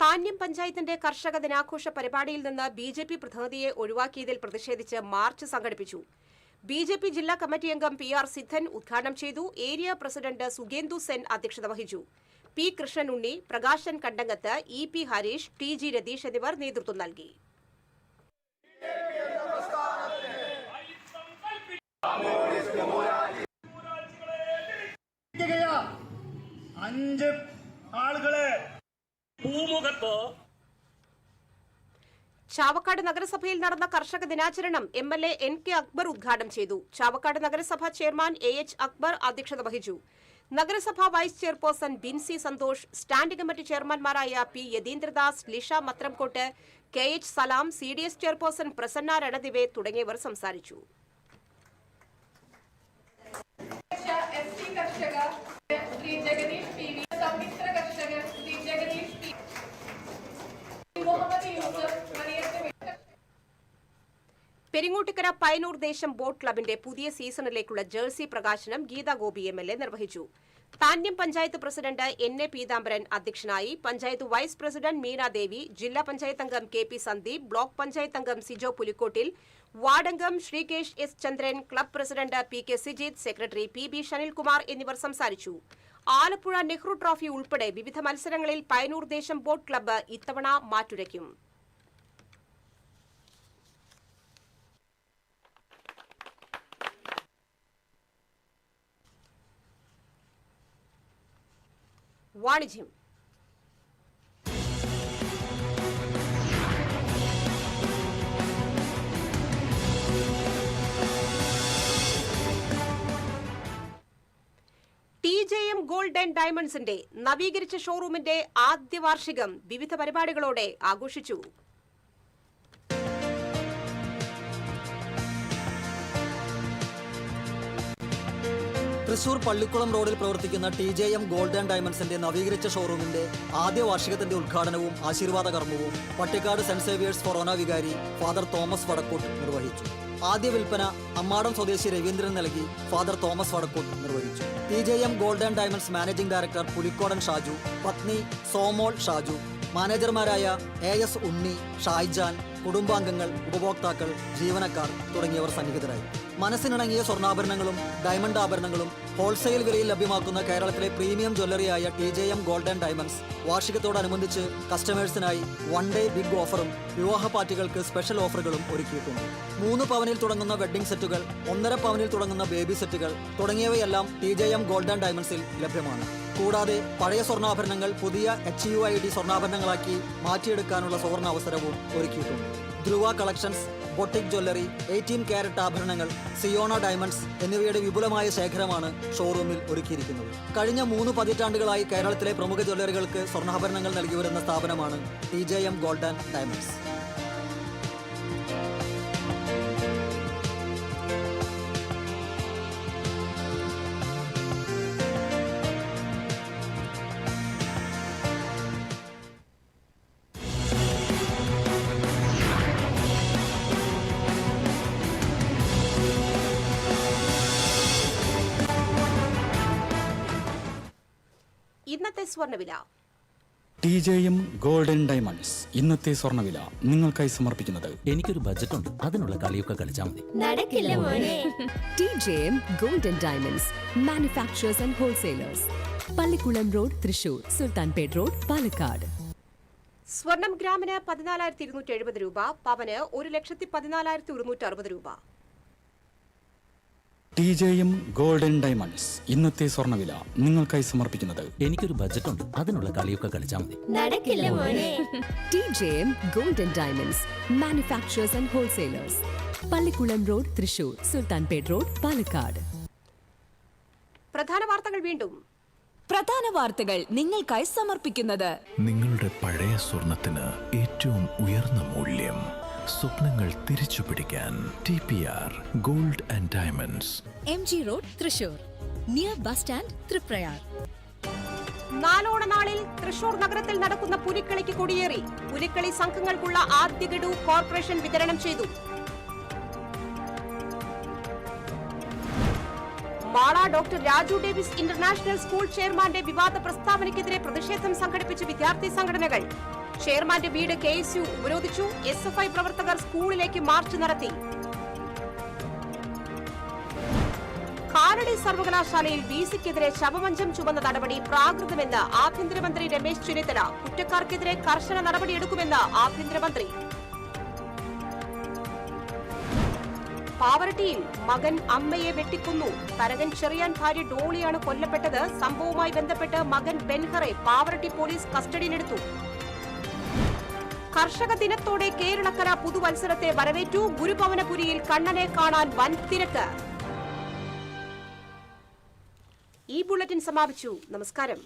B: താന്യം പഞ്ചായത്തിന്റെ കർഷക ദിനാഘോഷ പരിപാടിയിൽ നിന്ന് BJP പ്രതിനിധിയെ ഒഴിവാക്കിയതിൽ പ്രതിഷേധിച്ച് മാർച്ച് സംഘടിപ്പിച്ചു. BJP ജില്ലാ കമ്മിറ്റി അംഗം PR സിദ്ധൻ ഉദ്ഘാടനം ചെയ്തു. ഏരിയ പ്രസിഡന്റ് സുഗേന്ദു സെൻ അധ്യക്ഷത വഹിച്ചു. P Krishnanunni, Prakashan Kandangath, EP Harish, TG Ratheesh എന്നിവർ നേതൃത്വം നൽകി.
G: 5 ആളുകളെ പൂമുഖത്തോ.
B: ചാവക്കാട് നഗരസഭയിൽ നടന്ന കർഷക ദിനാചരണം MLA NK അക്ബർ ഉദ്ഘാടനം ചെയ്തു. ചാവക്കാട് നഗരസഭ ചെയർമാൻ AH അക്ബർ അധ്യക്ഷത വഹിച്ചു. നഗരസഭാ vice chairperson Binsi Santhosh, standing committee ചെയർമാൻമാരായ P. Yathindradas, Lisha Mathramkott, KH Salam, CDS chairperson Prasanna Ranadive തുടങ്ങിയവർ സംസാരിച്ചു. പെരിങ്ങോട്ടുകര പൈനൂർ ദേശം ബോട്ട് ക്ലബിന്റെ പുതിയ സീസണിലേക്കുള്ള ജേഴ്സി പ്രകാശനം ഗീതാ ഗോപി MLA നിർവഹിച്ചു. താന്യം പഞ്ചായത്ത് പ്രസിഡന്റ് NA പീതാംബരൻ അധ്യക്ഷനായി. പഞ്ചായത്ത് വൈസ് പ്രസിഡന്റ് മീനാദേവി, ജില്ലാ പഞ്ചായത്ത് അംഗം KP സന്ദീപ്, ബ്ലോക്ക് പഞ്ചായത്ത് അംഗം സിജോ പുലിക്കോട്ടിൽ, വാർഡംഗം Sreekesh S Chandran, club president PK Sijith, secretary PB Shanilkumar എന്നിവർ സംസാരിച്ചു. ആലപ്പുഴ നെഹ്റു ട്രോഫി ഉൾപ്പെടെ വിവിധ മത്സരങ്ങളിൽ പൈനൂർ ദേശം ബോട്ട് ക്ലബ്ബ് ഇത്തവണ മാറ്റുരയ്ക്കും. വാണിജ്യം. TJM ഗോൾഡ് ആൻഡ് ഡയമണ്ട്സിന്റെ നവീകരിച്ച ഷോറൂമിന്റെ ആദ്യ വാർഷികം വിവിധ പരിപാടികളോടെ ആഘോഷിച്ചു.
F: തൃശൂർ പള്ളിക്കുളം റോഡിൽ പ്രവർത്തിക്കുന്ന TJM ഗോൾഡ് ആൻഡ് ഡയമണ്ട്സിന്റെ നവീകരിച്ച ഷോറൂമിന്റെ ആദ്യ വാർഷികത്തിന്റെ ഉദ്ഘാടനവും ആശീർവാദ കർമ്മവും പട്ടിക്കാട് സെന്റ് സേവിയേഴ്സ് ഫൊറോന വികാരി ഫാദർ തോമസ് വടക്കൂട്ട് നിർവഹിച്ചു. ആദ്യ വിൽപ്പന അമ്മാടം സ്വദേശി രവീന്ദ്രൻ നൽകി ഫാദർ തോമസ് വടക്കൂട്ട് നിർവഹിച്ചു. TJM gold and diamonds managing director Pulikkodan Shaju, പത്നി സോമോൾ ഷാജു, മാനേജർമാരായ AS ഉണ്ണി, ഷായ്ജാൻ, കുടുംബാംഗങ്ങൾ, ഉപഭോക്താക്കൾ, ജീവനക്കാർ തുടങ്ങിയവർ സന്നിഹിതരായി. മനസ്സിനിണങ്ങിയ സ്വർണ്ണാഭരണങ്ങളും ഡയമണ്ട് ആഭരണങ്ങളും ഹോൾസെയിൽ വിലയിൽ ലഭ്യമാക്കുന്ന കേരളത്തിലെ പ്രീമിയം ജ്വല്ലറിയായ TJM ഗോൾഡ് ആൻഡ് ഡയമണ്ട്സ് വാർഷികത്തോടനുബന്ധിച്ച് കസ്റ്റമേഴ്സിനായി 1 ഡേ ബിഗ് ഓഫറും വിവാഹ പാർട്ടികൾക്ക് സ്പെഷ്യൽ ഓഫറുകളും ഒരുക്കിയിട്ടുണ്ട്. 3 പവനിൽ തുടങ്ങുന്ന വെഡ്ഡിംഗ് സെറ്റുകൾ, 1.5 പവനിൽ തുടങ്ങുന്ന ബേബി സെറ്റുകൾ തുടങ്ങിയവയെല്ലാം TJM ഗോൾഡ് ആൻഡ് ഡയമണ്ട്സിൽ ലഭ്യമാണ്. കൂടാതെ പഴയ സ്വർണ്ണാഭരണങ്ങൾ പുതിയ HUID സ്വർണ്ണാഭരണങ്ങളാക്കി മാറ്റിയെടുക്കാനുള്ള സുവർണ അവസരവും ഒരുക്കിയിട്ടുണ്ട്. ധ്രുവ കളക്ഷൻസ്, ബൊട്ടിക് ജ്വല്ലറി, 18 ക്യാരറ്റ് ആഭരണങ്ങൾ, സിയോണ ഡയമണ്ട്സ് എന്നിവയുടെ വിപുലമായ ശേഖരമാണ് ഷോറൂമിൽ ഒരുക്കിയിരിക്കുന്നത്. കഴിഞ്ഞ 3 പതിറ്റാണ്ടുകളായി കേരളത്തിലെ പ്രമുഖ ജ്വല്ലറികൾക്ക് സ്വർണ്ണാഭരണങ്ങൾ നൽകിവരുന്ന സ്ഥാപനമാണ് TJM ഗോൾഡ് ആൻഡ് ഡയമണ്ട്സ്.
B: ഇന്നത്തെ സ്വർണ്ണവില.
S: TJM ഗോൾഡ് ആൻഡ് ഡയമണ്ട്സ് ഇന്നത്തെ സ്വർണ്ണവില നിങ്ങൾക്കായി സമർപ്പിക്കുന്നത്
D: എനിക്കൊരു ബജറ്റ് ഉണ്ട്, അതിനുള്ള കളിയൊക്കെ കളിച്ചാൽ മതി.
E: നടക്കില്ല മോനെ. TJM gold and diamonds manufacturers and wholesalers, Pallikulam road, Thrissur, Sultanpet road, Palakkad.
B: സ്വർണം ഗ്രാമിന് 14,270 രൂപ, പവന് 1,14,160 രൂപ.
S: TJM ഗോൾഡ് ആൻഡ് ഡയമണ്ട്സ് ഇന്നത്തെ സ്വർണ്ണവില നിങ്ങൾക്കായി സമർപ്പിക്കുന്നത്
D: എനിക്കൊരു ബജറ്റ് ഉണ്ട്, അതിനുള്ള കളിയൊക്കെ കളിച്ചാൽ മതി.
E: നടക്കില്ല മോനെ. TJM gold and diamonds manufacturers and wholesalers, Pallikulam road, Thrissur, Sultanpet road, Palakkad.
B: പ്രധാന വാർത്തകൾ വീണ്ടും.
C: പ്രധാന വാർത്തകൾ നിങ്ങൾക്കായി സമർപ്പിക്കുന്നത്
D: നിങ്ങളുടെ പഴയ സ്വർണത്തിന് ഏറ്റവും ഉയർന്ന മൂല്യം. സ്വപ്നങ്ങൾ തിരിച്ചു പിടിക്കാൻ TPR gold and diamonds,
E: MG road, Thrissur, near bus stand, Triprayar.
B: നാലോണനാളിൽ തൃശൂർ നഗരത്തിൽ നടക്കുന്ന പുലിക്കളിക്ക് കൊടിയേറി. പുലിക്കളി സംഘങ്ങൾക്കുള്ള ആദ്യ ഗഡു കോർപ്പറേഷൻ വിതരണം ചെയ്തു. Mala doctor Raju Davis International School ചെയർമാന്റെ വിവാദ പ്രസ്താവനയ്ക്കെതിരെ പ്രതിഷേധം സംഘടിപ്പിച്ച വിദ്യാർത്ഥി സംഘടനകൾ. ചെയർമാന്റെ വീട് KSU ഉപരോധിച്ചു. SFI പ്രവർത്തകർ സ്കൂളിലേക്ക് മാർച്ച് നടത്തി. കാലടി സർവകലാശാലയിൽ VC-ക്കെതിരെ ശവമഞ്ചം ചുമന്ന നടപടി പ്രാകൃതമെന്ന് ആഭ്യന്തരമന്ത്രി രമേശ് ചെന്നിത്തല. കുറ്റക്കാർക്കെതിരെ കർശന നടപടിയെടുക്കുമെന്ന് ആഭ്യന്തരമന്ത്രി. പാവറട്ടിയിൽ മകൻ അമ്മയെ വെട്ടിക്കൊന്നു. തരകൻ ചെറിയാൻ ഭാര്യ ഡോളിയാണ് കൊല്ലപ്പെട്ടത്. സംഭവവുമായി ബന്ധപ്പെട്ട് മകൻ ബെൻഹറെ പാവറട്ടി പോലീസ് കസ്റ്റഡിയിലെടുത്തു. കർഷക ദിനത്തോടെ കേരളക്കര പുതുവത്സരത്തെ വരവേറ്റു. ഗുരുഭവനപുരിയിൽ കണ്ണനെ കാണാൻ വൻ തിരക്ക്. ഈ ബുള്ളറ്റിൻ സമാപിച്ചു. നമസ്കാരം.